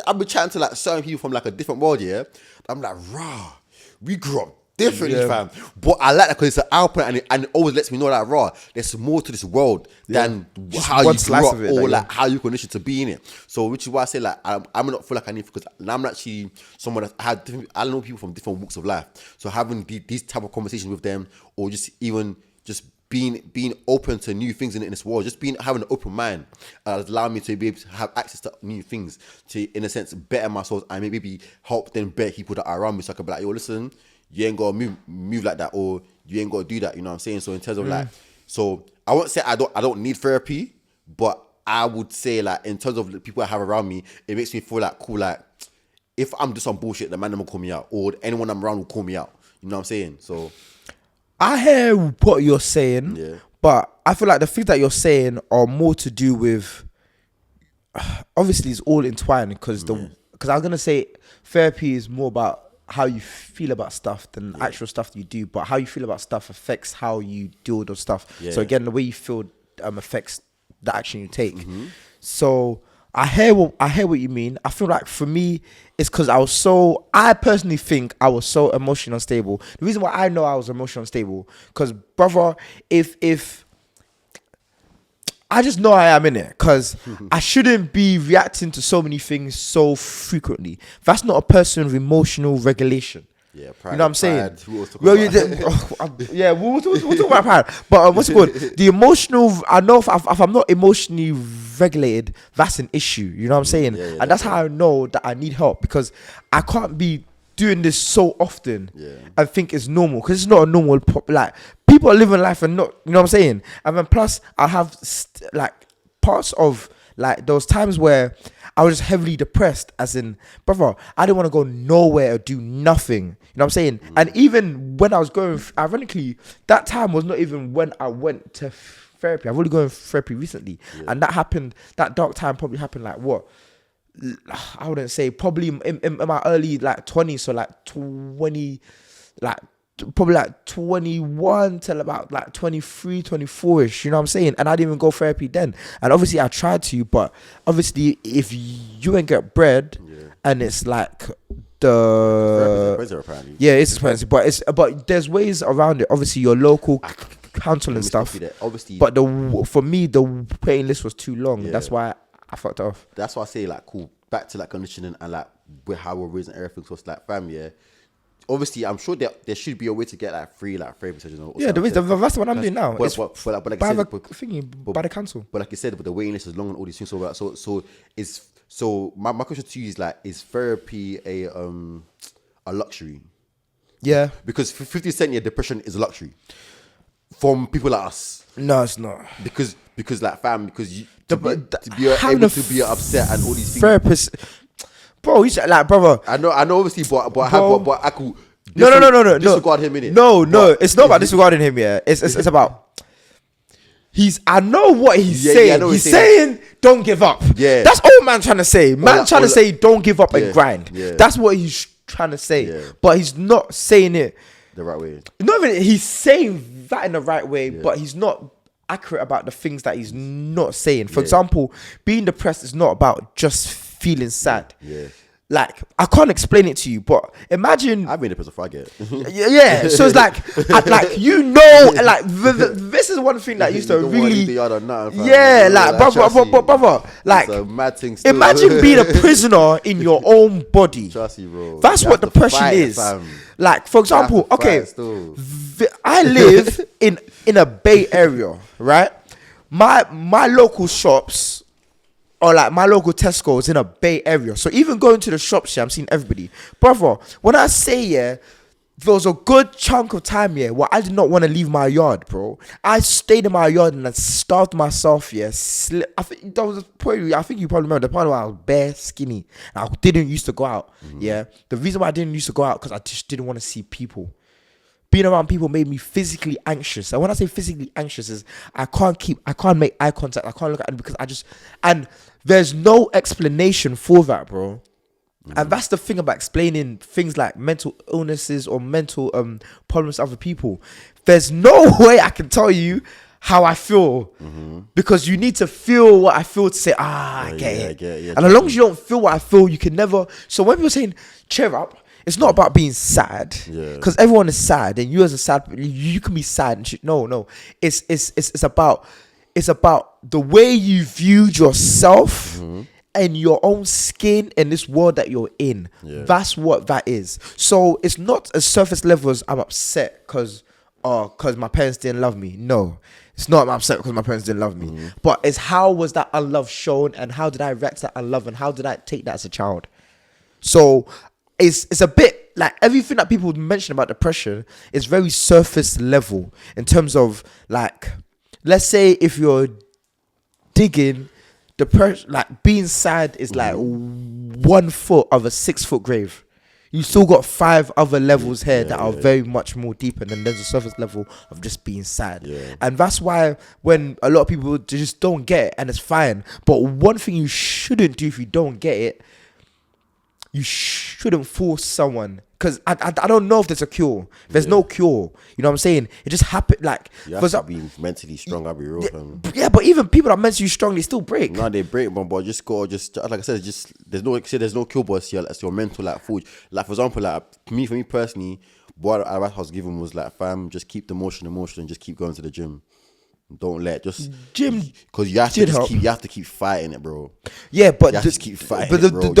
I've been chatting to like certain people from like a different world, yeah. I'm like, rah, we grew up differently, fam. But I like that because it's an output, and it always lets me know that, rah, there's more to this world than how you grew up, or like how you conditioned to be in it. So, which is why I say, like, I'm not feel like I need, because I'm actually someone that I know people from different walks of life. So having these type of conversations with them, or just even just being open to new things in this world, just having an open mind, allow me to be able to have access to new things, to, in a sense, better myself, and maybe help them better people that are around me. So I can be like, yo, listen, you ain't gotta move like that, or you ain't gotta do that. You know what I'm saying? So in terms of like, so I won't say I don't need therapy, but I would say, like, in terms of the people I have around me, it makes me feel like cool. Like, if I'm just on bullshit, the man will call me out, or anyone I'm around will call me out. You know what I'm saying? So I hear what you're saying, but I feel like the things that you're saying are more to do with, obviously it's all entwined, because I was gonna say therapy is more about how you feel about stuff than actual stuff that you do, but how you feel about stuff affects how you deal with those stuff. So again, the way you feel affects the action you take. So I hear what you mean. I feel like for me, it's because I personally think I was so emotionally unstable. The reason why I know I was emotionally unstable, because brother, if I just know I am in it, because I shouldn't be reacting to so many things so frequently. That's not a person with emotional regulation. Yeah, pride. You know what I'm saying? Pride, who else talk Well, about? yeah, we'll talk about pride. But what's it called? The emotional. I know if I'm not emotionally regulated, that's an issue. You know what I'm saying? Yeah, And that's how I know that I need help, because I can't be doing this so often and think it's normal, because it's not a normal. Like, people are living life and not. You know what I'm saying? And then plus, I have like parts of like those times where I was just heavily depressed, as in, brother, I didn't want to go nowhere or do nothing. You know what I'm saying? And even when I was going, ironically, that time was not even when I went to therapy. I've only gone to therapy recently. And that happened, that dark time probably happened like what? I wouldn't say, probably in my early like 20s, so like 20, like probably like 21 till about like 23, 24ish, you know what I'm saying? And I didn't even go therapy then. And obviously I tried to, but obviously if you ain't get bread, and it's like it's expensive, but there's ways around it. Obviously your local council and stuff, obviously, but for me the waiting list was too long. That's why I fucked off. That's why I say, like, cool, back to like conditioning and like how we're raising everything. So it's like, fam, obviously, I'm sure there should be a way to get like free like therapy sessions. There is. That's what I'm doing now. But like by I said, by the council. But like you said, but the waiting list is long and all these things. So my question to you is like, is therapy a luxury? Yeah. Because 50 Cent, depression is a luxury from people like us. No, it's not. Because like, fam, because you to be able to be upset and all these things. Therapist. Bro, he's like, brother. I know, obviously, but I could. No. Disregard him, innit? No, it's not about disregarding him. Yeah, it's about. I know what he's saying. He's saying, don't give up. Yeah, that's all man trying to say. Trying to say, don't give up and grind. Yeah. That's what he's trying to say. Yeah. But he's not saying it the right way. Not even he's saying that in the right way, but he's not accurate about the things that he's not saying. For example, being depressed is not about just feeling sad. Yeah. Like, I can't explain it to you, but imagine. I've been depressed before I get it. Yeah. So it's like, this is one thing that used to really. Brother. Like, imagine being a prisoner in your own body. Trust you, bro. That's what depression is. Like, for example, I live in a Bay Area, right? My local shops, or like my local Tesco, is in a Bay Area. So even going to the shops here, I'm seeing everybody. Brother, when I say there was a good chunk of time here where I did not want to leave my yard, bro. I stayed in my yard and I starved myself, I think that was a point, I think you probably remember the point where I was bare skinny. I didn't used to go out, The reason why I didn't used to go out, because I just didn't want to see people. Being around people made me physically anxious. And when I say physically anxious, is I can't make eye contact. I can't look at them because and there's no explanation for that, bro. And that's the thing about explaining things like mental illnesses or mental problems to other people. There's no way I can tell you how I feel, because you need to feel what I feel to say, I get it. And as long as you don't feel what I feel, you can never. So when people are saying cheer up, it's not about being sad, because everyone is sad, and you as a sad, you can be sad and shit. No, it's about the way you viewed yourself and your own skin in this world that you're in. That's what that is. So it's not as surface level as I'm upset because my parents didn't love me. No, it's not I'm upset because my parents didn't love me. But it's how was that unlove shown, and how did I react to that unlove, and how did I take that as a child? So it's a bit like everything that people mention about depression is very surface level in terms of, like, let's say if you're digging depression, like being sad is like 1 foot of a 6 foot grave. You still got 5 other levels here that are very much more deeper, than there's a surface level of just being sad. And that's why when a lot of people just don't get it, and it's fine. But one thing you shouldn't do if you don't get it, you shouldn't force someone, because I don't know if there's a cure. There's no cure. You know what I'm saying? It just happened. Like, you have to be mentally strong. I'll be real. But even people that are mentally strong, they still break. No, they break, but like I said, there's no cure, but it's your mental like food. Like, for example, like for me personally, what I was given was like, fam, just keep the motion, and just keep going to the gym. Don't let just Gym because you have to did just help. you have to keep fighting it, bro. Yeah, but You have to just keep fighting but it, bro. it ain't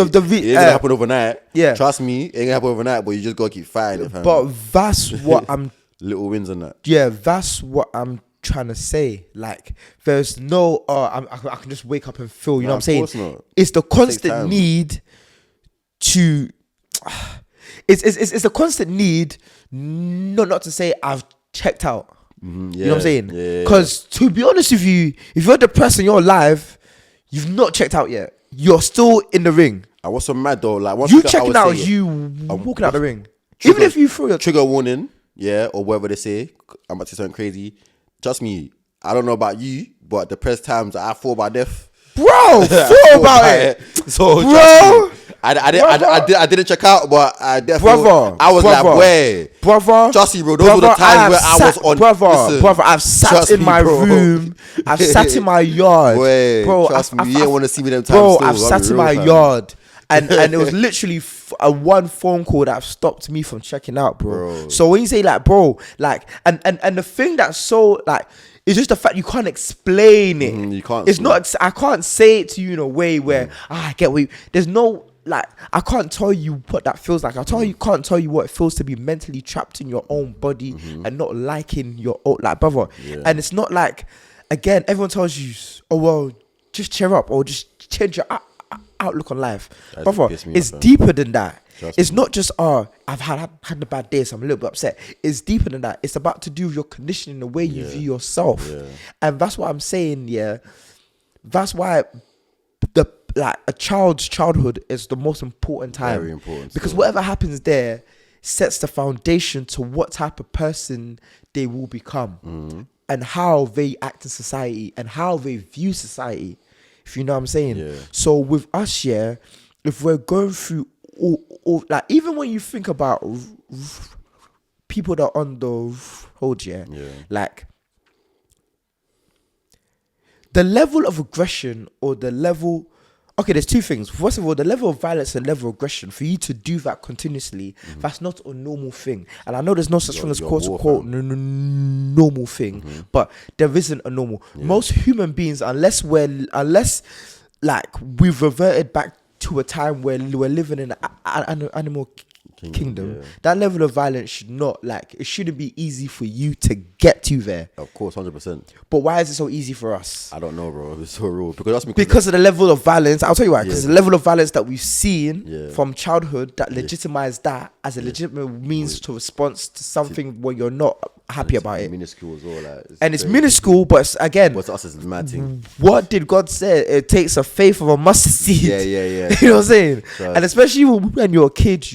gonna happen overnight. yeah. Trust me, it ain't gonna happen overnight. But you just gotta keep fighting it, fam. But that's what I'm. Little wins on that. Yeah, that's what I'm trying to say. Like, there's no. I can just wake up and feel. You know what I'm saying? Of course not. It's the constant time. need to. It's a constant need. Not to say I've checked out. Mm-hmm, You know what I'm saying? Yeah. Because to be honest with you, if you're depressed and you're alive, you've not checked out yet. You're still in the ring. I was so mad though. Like once You I checking would out, say, you walking out the ring. trigger- Even if you throw your trigger warning, yeah, or whatever they say. I'm about to say something crazy. Trust me, I don't know about you, but depressed times I thought about death. bro, thought about it. So Bro. trust me, I didn't check out, but I definitely Brother, I was brother, like, where, brother, trust me, bro. Those were the times where I was on. Listen, brother. I've sat trust in me, my bro. room. I've sat in my yard, Boy, bro. trust me, you ain't want to see me them times. Bro, still, I've I'll sat be in real, my fam. yard, and it was literally a one phone call that stopped me from checking out, bro. So when you say like, bro, like, and the thing that's so like. It's just the fact you can't explain it. You can't. It's not. I can't say it to you in a way where I get what. There's no like. I can't tell you what that feels like. Can't tell you what it feels to be mentally trapped in your own body and not liking your own like brother. Yeah. And it's not like again. Everyone tells you, oh well, just cheer up or just change your outlook on life, That brother. piss me It's off, man. deeper than that. Trust It's me. not just I've had a bad day, so I'm a little bit upset. It's deeper than that. It's about to do with your conditioning, the way you view yourself, and that's what I'm saying. Yeah, that's why a child's childhood is the most important time. Very important, because still. whatever happens there sets the foundation to what type of person they will become and how they act in society and how they view society. If you know what I'm saying. Yeah. So with us, yeah, if we're going through all like even when you think about people that are on the road, yeah, like the level of aggression or the level. Okay, there's two things. First of all, the level of violence and level of aggression, for you to do that continuously, that's not a normal thing. And I know there's no such thing as quote unquote normal thing, but there isn't a normal. Most human beings, unless like we've reverted back to a time where we're living in an animal kingdom, that level of violence should not it shouldn't be easy for you to get to there. Of course, 100%. But why is it so easy for us? I don't know, bro. It's so real because that's Because of the level of violence. I'll tell you why. Because the level of violence that we've seen Yeah. from childhood that legitimize that as a legitimate means to response to something where you're not happy about it. minuscule as well, like, And it's very- minuscule, but it's, again, But to us, it's mad thing. what did God say? It takes a faith of a mustard seed. Yeah. You know what I'm saying? Trust. And especially when you're a kid,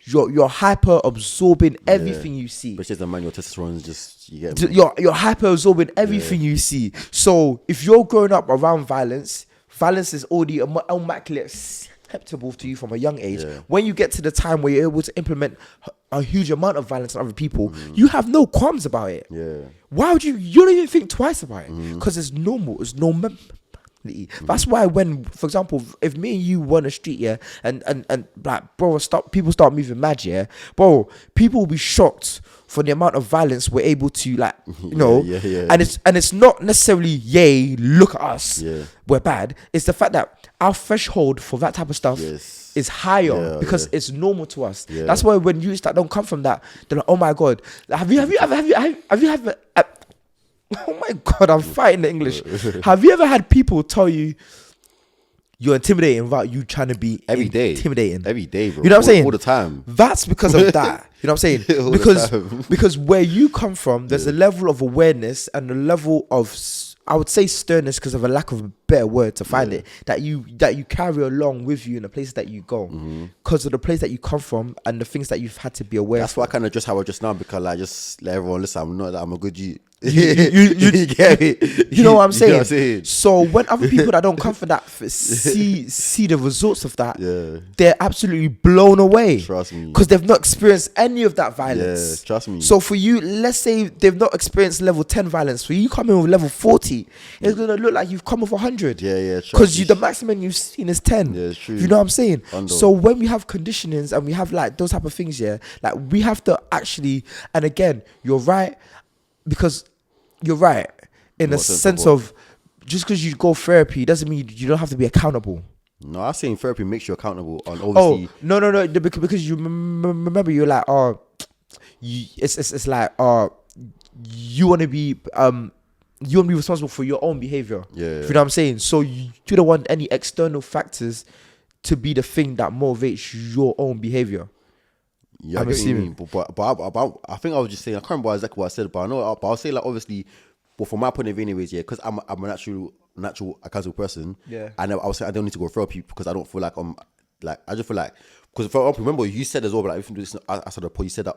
you're hyper absorbing everything you see. Especially as a man, your testosterone is just you get me? You're hyper absorbing everything you see. So if you're growing up around violence is already immaculate acceptable to you from a young age. Yeah. When you get to the time where you're able to implement a huge amount of violence on other people, you have no qualms about it. Yeah. Why would you don't even think twice about it? Because it's normal. It's normal. That's why when, for example, if me and you were on the street, yeah, and like, bro, people start moving mad, yeah, bro, people will be shocked for the amount of violence we're able to, like, you know, yeah. and it's not necessarily, yay, look at us, Yeah. we're bad. It's the fact that our threshold for that type of stuff Yes. is higher Yeah, because yeah. it's normal to us. Yeah. That's why when you that don't come from that, they're like, oh my god, have you ever oh my god, I'm fighting the English. Have you ever had people tell you you're intimidating without you trying to be Every day. intimidating? Every day, bro. You know what I'm saying? All the time. That's because of that. You know what I'm saying? All the time. because where you come from, there's a level of awareness and a level of, I would say, sternness, because of a lack of a better word to find it, that you carry along with you in the places that you go, because of the place that you come from and the things that you've had to be aware That's of. why I kind of just how I just now, because like just let everyone listen. I'm a good G. You get it. You know what I'm You saying? know what I'm saying? So when other people that don't come from that see the results of that, Yeah. they're absolutely blown away. Trust me. Because they've not experienced any of that violence. Yeah, trust me. So for you, let's say they've not experienced level 10 violence. For you come in with level 40, it's gonna look like you've come with 100. Yeah, trust Because me. the maximum you've seen is 10. Yeah, it's true. You know what I'm saying? Undo. So when we have conditionings and we have like those type of things, yeah, like we have to actually, and again, you're right, because you're right. in a sense of just because you go therapy doesn't mean you don't have to be accountable. No, I'm saying therapy makes you accountable on obviously. No, because you remember you're like, it's like, you want to be responsible for your own behavior. Yeah. You know what I'm saying? So you don't want any external factors to be the thing that motivates your own behavior. Yeah, I'm assuming. But I think I was just saying, I can't remember exactly what I said, but I know, but I'll say like obviously, but from my point of view anyways, yeah, because I'm a natural accountable person. Yeah. I was saying I don't need to go therapy because I don't feel like I just feel like, because for example, remember you said as well, but like if you listen, I said the point, you said that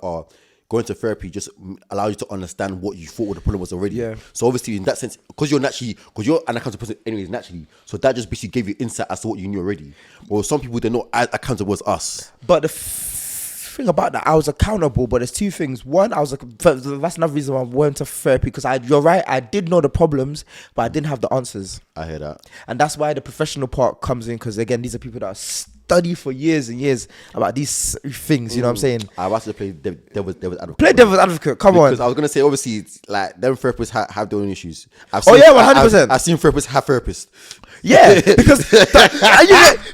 going to therapy just allows you to understand what you thought the problem was already. Yeah. So obviously in that sense, because you're an accountable person anyways naturally, so that just basically gave you insight as to what you knew already. Well, some people they're not as accountable as us. But the thing about that, I was accountable, but there's two things. One, that's another reason why I went to therapy, because you're right, I did know the problems, but I didn't have the answers. I hear that. And that's why the professional part comes in, because again, these are people that study for years and years about these things, you know what I'm saying? I was to play devil's advocate. Play devil's advocate, come on. Because I was going to say, obviously, it's like, them therapists have their own issues. 100%. I've seen therapists have therapists. Yeah, because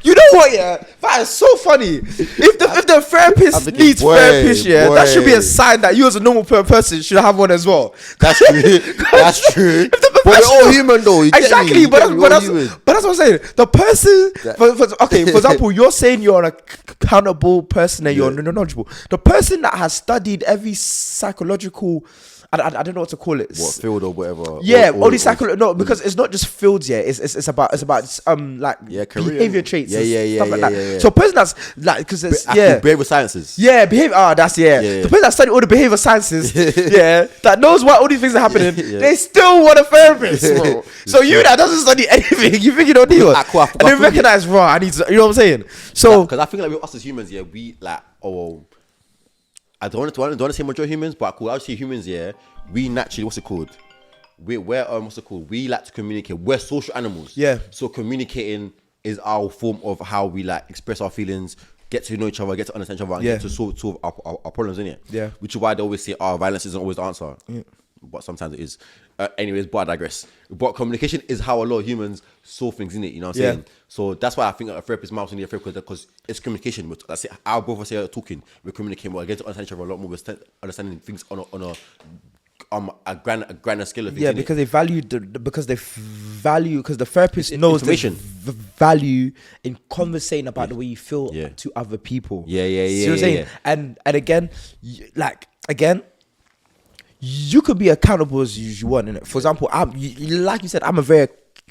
you know what? Yeah, that is so funny. If the therapist needs therapist, that should be a sign that you as a normal person should have one as well. That's true. That's true. But we're all human though. Exactly. But that's what I'm saying. The person, for example, you're saying you're an accountable person and you're knowledgeable. The person that has studied every psychological, I don't know what to call it. What field or whatever? Yeah, only psychology. No, because it's not just fields. Yeah, it's about like career. Behavior traits. Yeah, stuff like that. So a person that's like, because it's behavioral sciences. Yeah, behavior. The person that studied all the behavior sciences. That knows why all these things are happening. They still want a therapist, bro. So you that doesn't study anything, you think you don't need one, and they recognize, bro, I need to. You know what I'm saying? So because I think like with us as humans, we like I don't want to say majority humans, but I would say humans, we naturally, we like to communicate. We're social animals. Yeah. So communicating is our form of how we like express our feelings, get to know each other, get to understand each other, and get to solve our problems, innit? Yeah. Which is why they always say, violence isn't always the answer. Yeah. But sometimes it is. Anyways, but I digress. But communication is how a lot of humans solve things, innit? You know what I'm saying? So that's why I think a therapist might also need a therapist, because it's communication. That's it. Our both of us here are talking, we're communicating, we're getting to understand each other a lot more, we're understanding things on a grander scale of things. Yeah, because they value because the therapist knows the value in conversating about the way you feel to other people. See what I'm saying? And again, you could be accountable as you want, innit? For example, like you said, I'm a very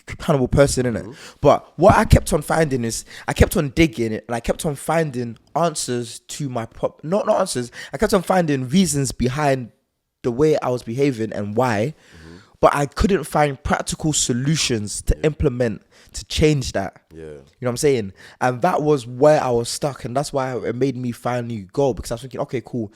accountable person, innit? Mm-hmm. But what I kept on finding is, I kept on digging it, and I kept on finding answers to my not answers. I kept on finding reasons behind the way I was behaving and why, but I couldn't find practical solutions to implement to change that. Yeah, you know what I'm saying? And that was where I was stuck, and that's why it made me finally go, because I was thinking, okay, cool.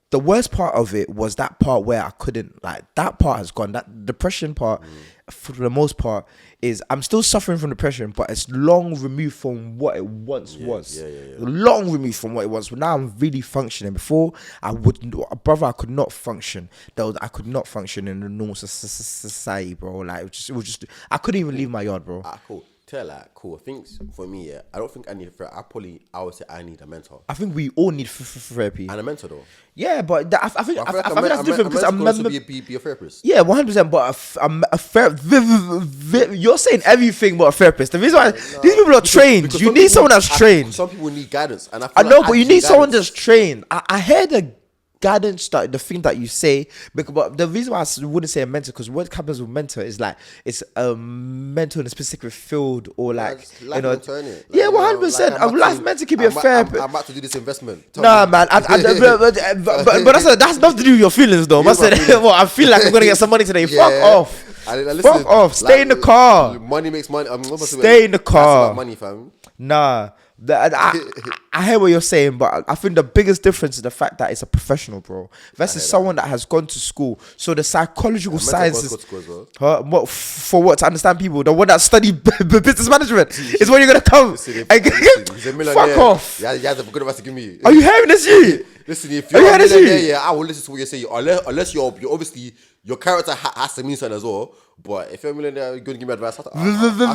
The worst part of it was that part where I couldn't, like, that part has gone. That depression part, for the most part, is I'm still suffering from depression, but it's long removed from what it once was. Long removed from what it was. But now I'm really functioning. Before, I could not function. I could not function in a normal society, bro. Like, it was just, I couldn't even leave my yard, bro. Cool. Cool. I think for me, I don't think I need a therapist. I would say I need a mentor. I think we all need therapy. And a mentor, though. Yeah, but I think that's different, because I'm meant to be a therapist. Yeah, 100%. But a therapist. You're saying everything but a therapist. The reason why these people are trained. You need someone that's trained. Some people need guidance, and I know, but you need someone that's trained. I heard the guidance, the thing that you say, but the reason why I wouldn't say a mentor, because what happens with mentor is like, it's a mentor in a specific field, or like, you know, mentor, innit? Like, 100%. A life mentor can be a therapist. I'm about to do this investment. Man. But that's nothing to do with your feelings, though. I feel like I'm gonna get some money today. Fuck off. Fuck off. Stay in the car. Money makes money. Stay in the car. That's about money, fam. Nah. I I hear what you're saying, but I think the biggest difference is the fact that it's a professional, bro, versus someone that has gone to school. So the psychological sciences, what for what to understand people. The one that studied business management is when you're gonna come. Fuck off. Yeah, that's a good advice to give me. Are you hearing this? Listen, if you're a millionaire, I will listen to what you're saying. Unless you're obviously your character has to mean something as well. But if you're a millionaire, you're gonna give me advice.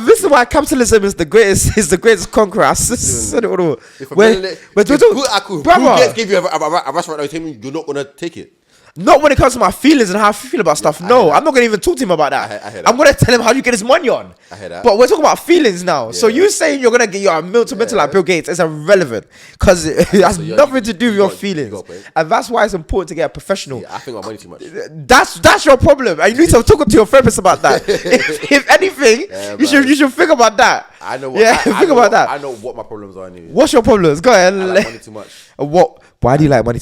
This is why capitalism is the greatest conqueror. I said it all. Who gets give you a advice right now? Tell me you're not gonna take it. Not when it comes to my feelings and how I feel about stuff. No, I'm not gonna even talk to him about that. I hear that. I'm gonna tell him how you get his money on. I hear that. But we're talking about feelings now. So you saying you're gonna get your mental like Bill Gates is irrelevant because it has nothing to do with your feelings, and that's why it's important to get a professional. Yeah, I think about money too much. That's your problem, and you need to talk to your therapist about that. if anything, you should think about that. I know. Think about that. I know what my problems are. Anyway. What's your problems? Go ahead. I like money too much. What? Why do you like money?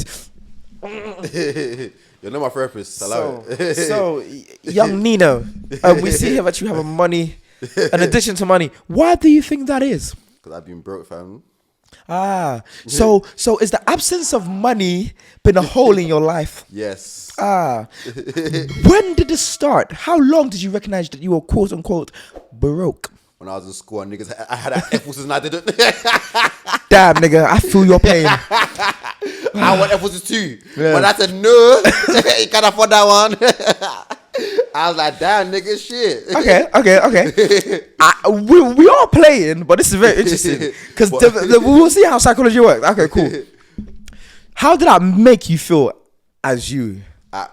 You're not my therapist. So, young Nino, we see here that you have a money, an addition to money. Why do you think that is? Because I've been broke, fam. So is the absence of money been a hole in your life? Yes. When did this start? How long did you recognize that you were quote unquote broke? When I was in school, niggas, I had F-forces and I didn't. Damn, nigga, I feel your pain. I want F-forces too. Yeah. But I said, no, you can't afford that one. I was like, damn, nigga, shit. Okay. We are playing, but this is very interesting. Because we'll see how psychology works. Okay, cool. How did that make you feel as you?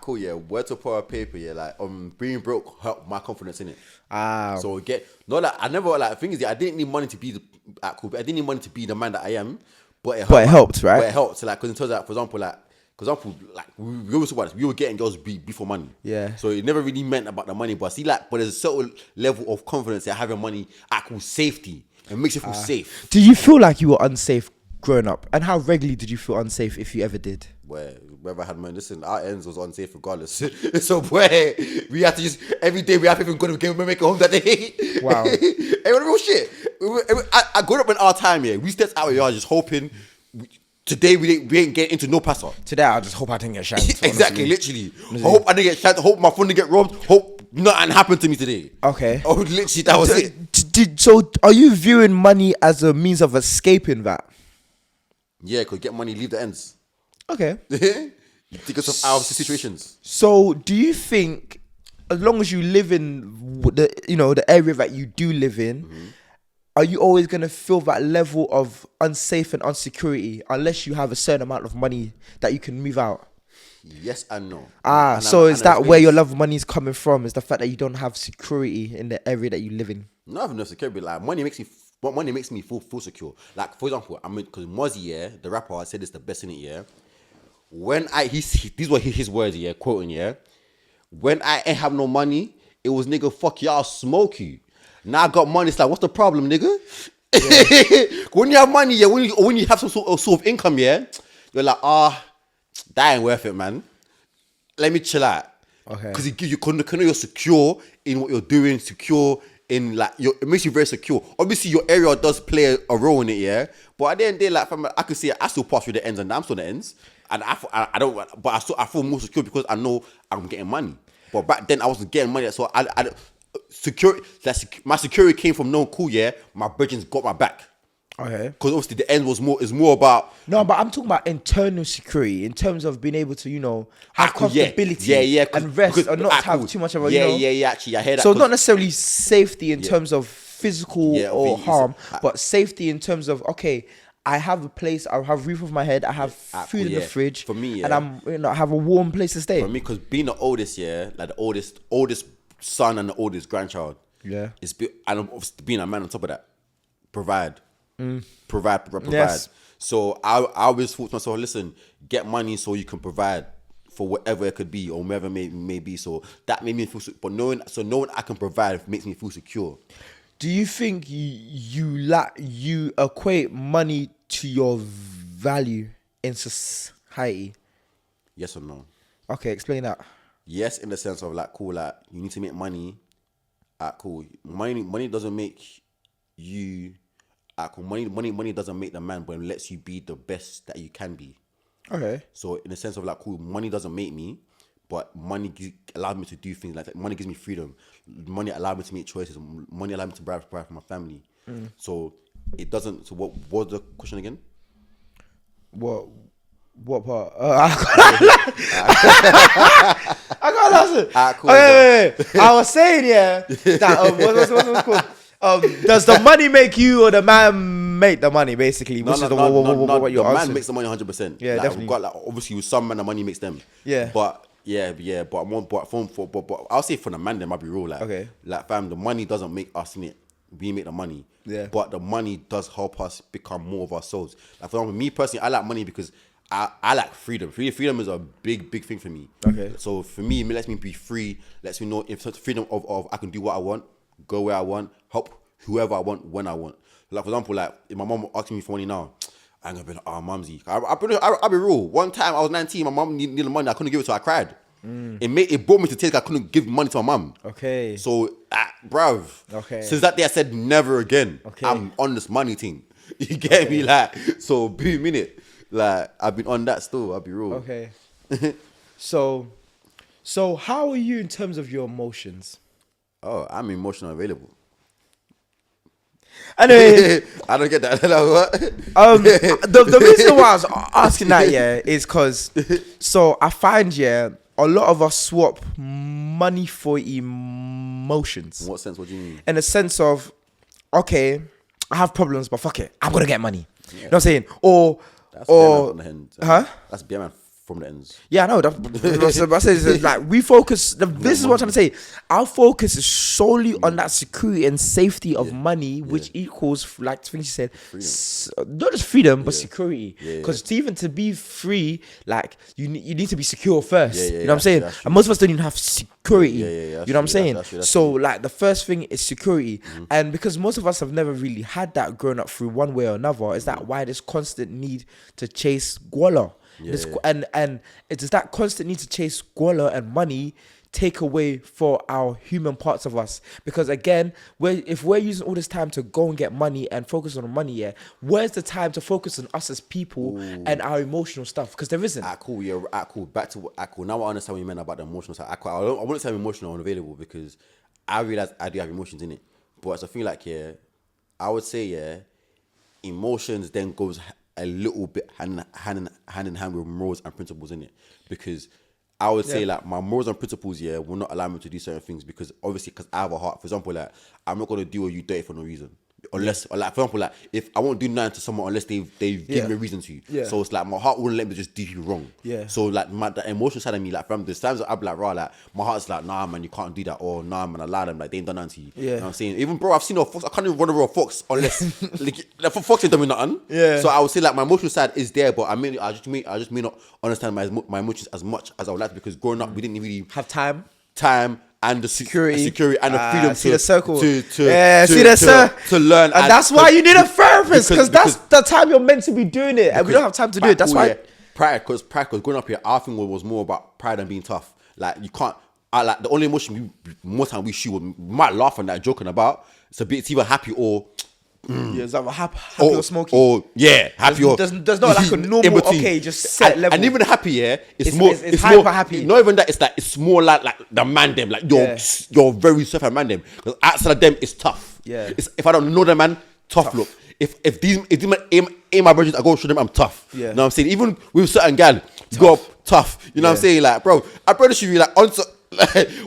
Cool, yeah. Word to pour a paper, yeah. Like, being broke helped my confidence in it. So I never like. The thing is, I didn't need money to be cool. But I didn't need money to be the man that I am. But it helped, right? But it helped. So like, because in terms of, for example, we always talk about this. We were getting girls before money. Yeah. So it never really meant about the money. But but there's a certain level of confidence that having money cool safety. It makes you feel safe. Do you feel like you were unsafe growing up? And how regularly did you feel unsafe, if you ever did? Wherever I had money, listen, our ends was unsafe regardless. So we had to just every day we have even go to make it home that day. Wow. Hey, what real shit. I grew up in our time, yeah. We stepped out here just hoping. Today we ain't getting into no passer. Today I just hope I didn't get shanked. Exactly, literally. Hope I didn't get shanked. Hope my phone didn't get robbed. Hope nothing happened to me today. Okay. Oh, literally, that was it. So are you viewing money as a means of escaping that? Yeah, because get money, leave the ends. Okay. You take yourself out of situations. So do you think, as long as you live in the area that you do live in, are you always going to feel that level of unsafe and insecurity unless you have a certain amount of money that you can move out? Yes and no. Is that where your love of money is coming from? Is the fact that you don't have security in the area that you live in? Not having no security, like money makes me feel secure. Like, for example, because Mozzie, yeah, the rapper, I said it's the best in it, yeah. These were his words, yeah, quoting, yeah. When I ain't have no money, it was nigga, fuck y'all, smoke you. Now I got money, it's like, what's the problem, nigga? Yeah. When you have money, yeah, when you have some sort of income, yeah, you're like, that ain't worth it, man. Let me chill out. Okay. Because it gives you, you're secure in what you're doing, secure in like, it makes you very secure. Obviously, your area does play a role in it, yeah. But at the end of the day, like, I can see I still pass through the ends, and I'm still the ends. And I feel more secure because I know I'm getting money. But back then I wasn't getting money, so my security came from knowing, cool, yeah, my brethren got my back. Okay. Because obviously the end is more about. No, but I'm talking about internal security in terms of being able to, have comfortability and rest and not have too much of a, Yeah, actually, I hear that. So not necessarily safety in terms of physical or harm, but safety in terms of, okay, I have a place, I have a roof over my head, I have food in the fridge. For me, and I have a warm place to stay. For me, because being the oldest, like the oldest son and the oldest grandchild, and obviously being a man on top of that, provide. Yes. So I always thought to myself, listen, get money so you can provide for whatever it could be or whatever it may be. So that made me feel secure. But knowing I can provide makes me feel secure. Do you think you equate money to your value in society? Yes or no? Okay, explain that. Yes, in the sense of like, cool, like you need to make money. Cool. Money doesn't make you cool. Money doesn't make the man, but it lets you be the best that you can be. Okay. So in the sense of like, cool, money doesn't make me, but money allows me to do things like that. Money gives me freedom. Money allows me to make choices. Money allows me to provide for my family. So it doesn't. So what was the question again? What part? I can't answer. Cool, Wait. I was saying that what's it called? Does the money make you or the man make the money? Basically, No, which is what your man answer. makes the money 100%. Yeah, like, definitely. We've got, like, obviously with some men the money makes them. Yeah. But I'll say for the man, them, I'll be real. Like, Okay. Like, fam, the money doesn't make us in it. We make the money. Yeah. But the money does help us become more of ourselves. Like, for example, me personally, I like money because I like freedom. Freedom is a big thing for me. Okay. So for me, it lets me be free. Lets me know if it's freedom of I can do what I want, go where I want, help whoever I want when I want. Like, for example, like if my mom asking me for money now, I ain't gonna be like, oh, mumsy. I'll be real. One time I was 19, my mom needed money. I couldn't give it to her. I cried. It brought me to tears. I couldn't give money to my mum. Okay. So, bruv. Okay. Since that day, I said never again. Okay. I'm on this money thing. You get me? Like, so be a minute. Like, I've been on that still. I'll be real. Okay. So how are you in terms of your emotions? Oh, I'm emotional available. Anyway, I don't get that. Like, what? the reason why I was asking that is because I find a lot of us swap money for emotions. In what sense? What do you mean? In a sense of, okay, I have problems, but fuck it, I'm gonna get money. You know what I'm saying? That's from the ends. Huh? That's man from the ends. Yeah, I know. That's like we focus. This is what I'm trying to say. Our focus is solely on that security and safety of money, which equals, like things you said, not just freedom but security. Because to be free, like you need to be secure first. You know what I'm saying? And most of us don't even have security. You know what I'm saying? So like the first thing is security, and because most of us have never really had that growing up through one way or another, is that why this constant need to chase guala. And it's that constant need to chase guala and money take away for our human parts of us, because again, if we're using all this time to go and get money and focus on the money, where's the time to focus on us as people and our emotional stuff? Because there isn't. Cool. Back to cool. Now I understand what you meant about the emotional side. I wouldn't say I'm emotional or unavailable, because I realize I do have emotions in it. But as I feel like I would say emotions then goes a little bit hand in hand with morals and principles in it, because I would say like my morals and principles will not allow me to do certain things, because obviously because I have a heart. For example, like I'm not gonna do what you dirty for no reason, unless or like for example, like if I won't do nothing to someone unless they've given me a reason to. So it's like my heart wouldn't let me just do you wrong. So like the emotional side of me, like from the times that I'd be like raw, like my heart's like, nah man, you can't do that, or nah man, I lie them, like they ain't done nothing to you. You know what I'm saying? Even bro, I've seen a fox, I can't even run over a fox unless like fox ain't done me nothing. So I would say like my emotional side is there, but I just may not understand my emotions as much as I would like to, because growing up we didn't really have time and the security and the freedom see the circle to learn, and that's why you need a therapist, because that's the time you're meant to be doing it, and we don't have time to do it. That's why pride, because growing up here, our thing was more about pride and being tough. Like you can't, like the only emotion most time we shoot, we might laugh and that joking about. It's either happy or it's either happy or smoky, or happy or there's not like a normal just set level. And even happy it's hyper more happy. Not even that, it's more like the mandem, like you're very tough at mandem, because outside of them it's tough. If I don't know the man, tough look. If these men aim my virgins, I go show them I'm tough. You know what I'm saying? Even with certain gal, you go up tough. You know what I'm saying? Like, bro, I promise you, like,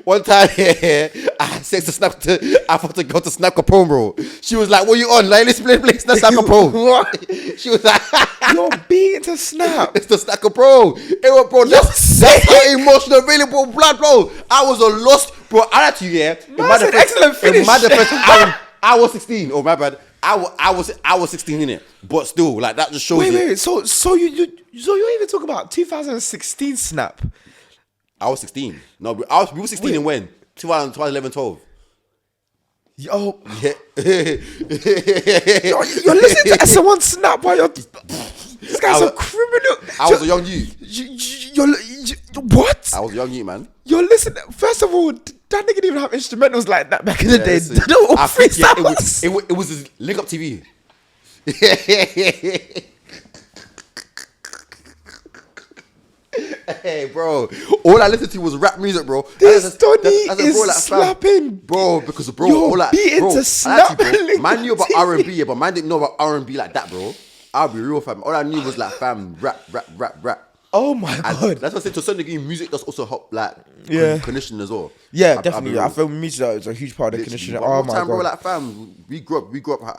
one time I had sex I thought to go to Snap Capone, bro. She was like, what you on? Like, let's play Snap Capone. What? She was like, you're being to Snap. It's the Snap Capone. Hey, bro, that's how emotional available blood, bro. I was a lost, bro. I had to, That's an excellent finish. In my defense, I was 16. Oh, my bad. I was 16 in it, but still, like that just shows. Wait. So you even talk about 2016 Snap? I was 16. No, we were 16 in when? 2011, 12. Yo, yeah. you're listening to S1 Snap while you're. This guy's a criminal. I was a young youth. What? I was a young youth, man. You're listening. First of all, that nigga didn't even have instrumentals like that back in the day. Listen, It was it was this link up TV. Hey, bro. All I listened to was rap music, bro. This Donny is bro, slapping. bro, because bro, You're all that, beating bro, to slap bro, man Lincoln knew about T. R&B, yeah, but man didn't know about R&B like that, bro. I'll be real, fam. All I knew was like, fam, rap. Oh my And god. that's what I said. To some degree, music does also help, like, Yeah. condition as well. Yeah, I'll be definitely. real. I feel music is a huge part of the conditioning. But Oh one my time, god. bro, like, fam, we grew up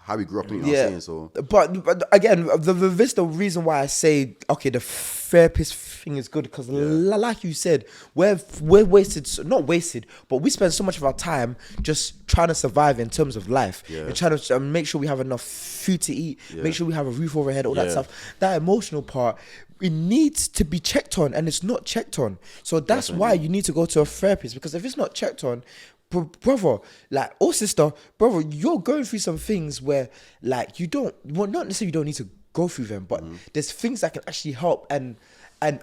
how we grew up. You know what I'm saying? So But again, this the reason why I say okay, the therapist thing is good because like you said, we're wasted, not wasted, but we spend so much of our time just trying to survive in terms of life and trying to make sure we have enough food to eat, make sure we have a roof over our head, all that stuff. That emotional part, it needs to be checked on, and it's not checked on. So that's why you need to go to a therapist, because if it's not checked on, brother, like, or sister, brother, you're going through some things where, like, you don't, well, not necessarily you don't need to go through them, but there's things that can actually help, and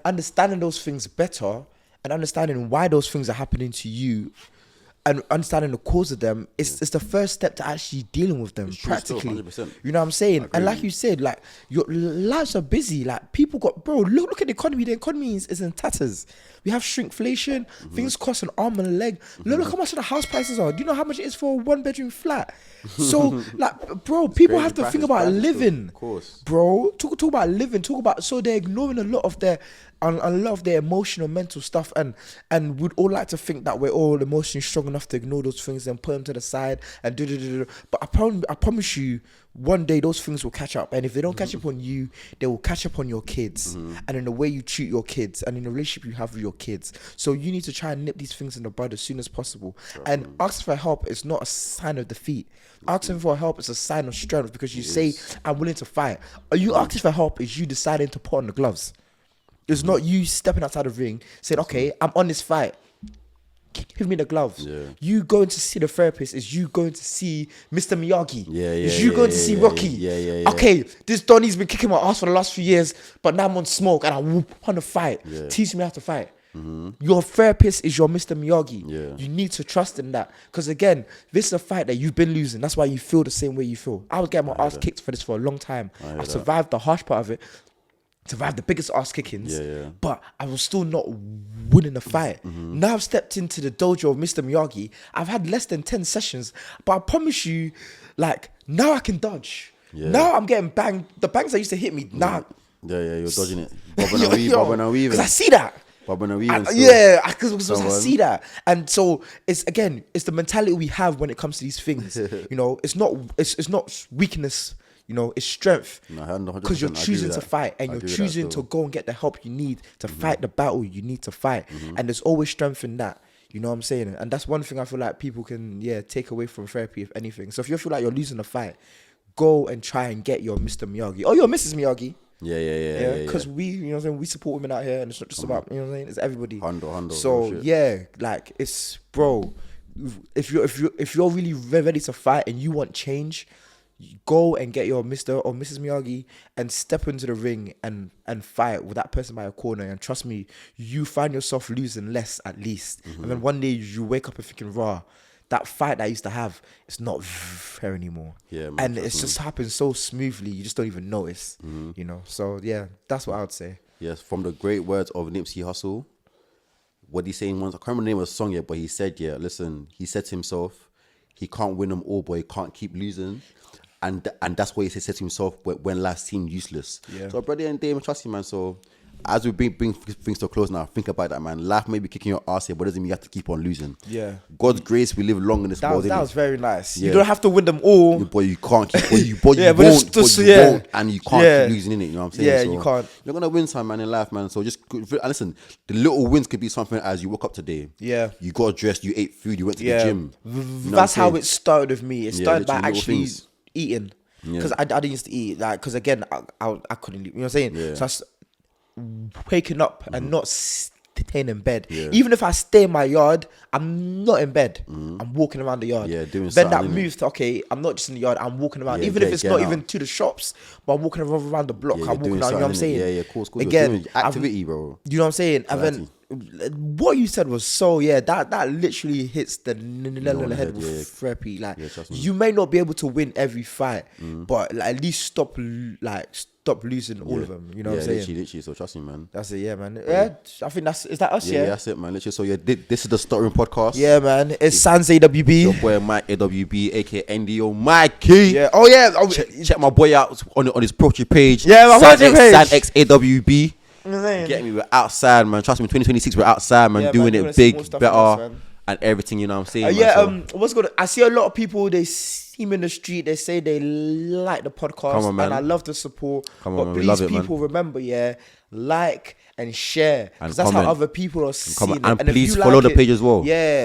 understanding those things better and understanding why those things are happening to you and understanding the cause of them is the first step to actually dealing with them practically. 100%. You know what I'm saying? And like you said, like, your lives are busy. Like, people got, bro, look at the economy. The economy is in tatters. We have shrinkflation. Things cost an arm and a leg. Look how much the house prices are. Do you know how much it is for a 1-bedroom flat? So, like, bro, people have to think about living. Of course. Bro, talk about living. Talk about, so they're ignoring a lot of their emotional, mental stuff, and would all like to think that we're all emotionally strong enough to ignore those things and put them to the side and do. But I promise you, one day those things will catch up, and if they don't catch up on you, they will catch up on your kids, and in the way you treat your kids, and in the relationship you have with your kids. So you need to try and nip these things in the bud as soon as possible. And asking for help is not a sign of defeat. Asking for help is a sign of strength, because you say, I'm willing to fight. Are you asking for help is you deciding to put on the gloves. It's not you stepping outside the ring saying, okay, I'm on this fight, give me the gloves. You going to see the therapist is you going to see Mr. Miyagi. Is you going to see Rocky. Okay, this Donny's been kicking my ass for the last few years, but now I'm on smoke and I want to fight. Teach me how to fight. Your therapist is your Mr. Miyagi. You need to trust in that, because again, this is a fight that you've been losing. That's why you feel the same way you feel. I was getting my ass kicked for this for a long time. I survived the harsh part of it, survived the biggest ass kickings, but I was still not winning the fight. Now I've stepped into the dojo of Mr. Miyagi. I've had less than 10 sessions, but I promise you, like, now I can dodge. Now I'm getting banged. The bangs that used to hit me, now. You're dodging it. Bobbing and weaving. Because I see that. Bobbing and weaving. Because I see that. And so it's the mentality we have when it comes to these things. You know, it's not weakness. You know, it's strength, because you're choosing to fight, and you're choosing to go and get the help you need to fight the battle you need to fight. And there's always strength in that. You know what I'm saying? And that's one thing I feel like people can, take away from therapy, if anything. So if you feel like you're losing a fight, go and try and get your Mr. Miyagi or your Mrs. Miyagi. Because we, you know what I'm saying, we support women out here, and it's not just about, you know what I'm saying, it's everybody. So like, it's, bro, if you're really ready to fight and you want change, go and get your Mr. or Mrs. Miyagi and step into the ring and fight with that person by your corner. And trust me, you find yourself losing less at least. And then one day you wake up and thinking, raw, that fight that I used to have, it's not fair anymore. And it just happens so smoothly, you just don't even notice. You know, so that's what I would say. Yes, from the great words of Nipsey Hussle, what he's saying once, I can't remember the name of the song yet, but he said, listen, he said to himself, he can't win them all, but he can't keep losing. And that's what he said to himself when life seemed useless. So, brother and Dame, trust you, man. So, as we bring things to a close now, think about that, man. Life may be kicking your ass here, but doesn't mean you have to keep on losing. God's grace, we live long in this world. That was very nice. You don't have to win them all. But you can't keep, you won't, and you can't keep losing in it. You know what I'm saying? You can't. You're gonna win some, man, in life, man. So just listen. The little wins could be something as you woke up today. You got dressed, you ate food, you went to the gym. That's how it started with me. It started by actually eating, because I didn't used to eat, like, because again I couldn't eat, you know what I'm saying? So I was waking up and not staying in bed. Even if I stay in my yard, I'm not in bed. I'm walking around the yard. Doing then that something, moves to, okay, I'm not just in the yard, I'm walking around, even if it's not even to the shops, but I'm walking around the block. I'm walking around, you know what I'm saying? Cool. Again, activity, bro. You know what I'm saying? And then what you said was so that literally hits the nail on the head with therapy. Like you may not be able to win every fight, but like, at least stop losing all of them. You know what I'm saying? Literally. So trust me, man. That's it, man. Yeah, I think is that us? Yeah, that's it, man. Literally. So this is the Stuttering podcast. Yeah, man. It's Sans AWB. Your boy Mike AWB, aka NDO Mikey. Yeah. Oh yeah. Check my boy out on his Portrait page. Yeah, my Portrait page. SanX AWB. Get me, we're outside, man. Trust me, 2026, we're outside, man. Doing it big, better, and everything. You know what I'm saying? What's good? I see a lot of people. They see him in the street. They say they like the podcast, Come on, man. and I love the support. Come but on, man. please, We love it, people, remember, like and share, because that's comment. how other people are seeing it. And please follow the page as well. Yeah.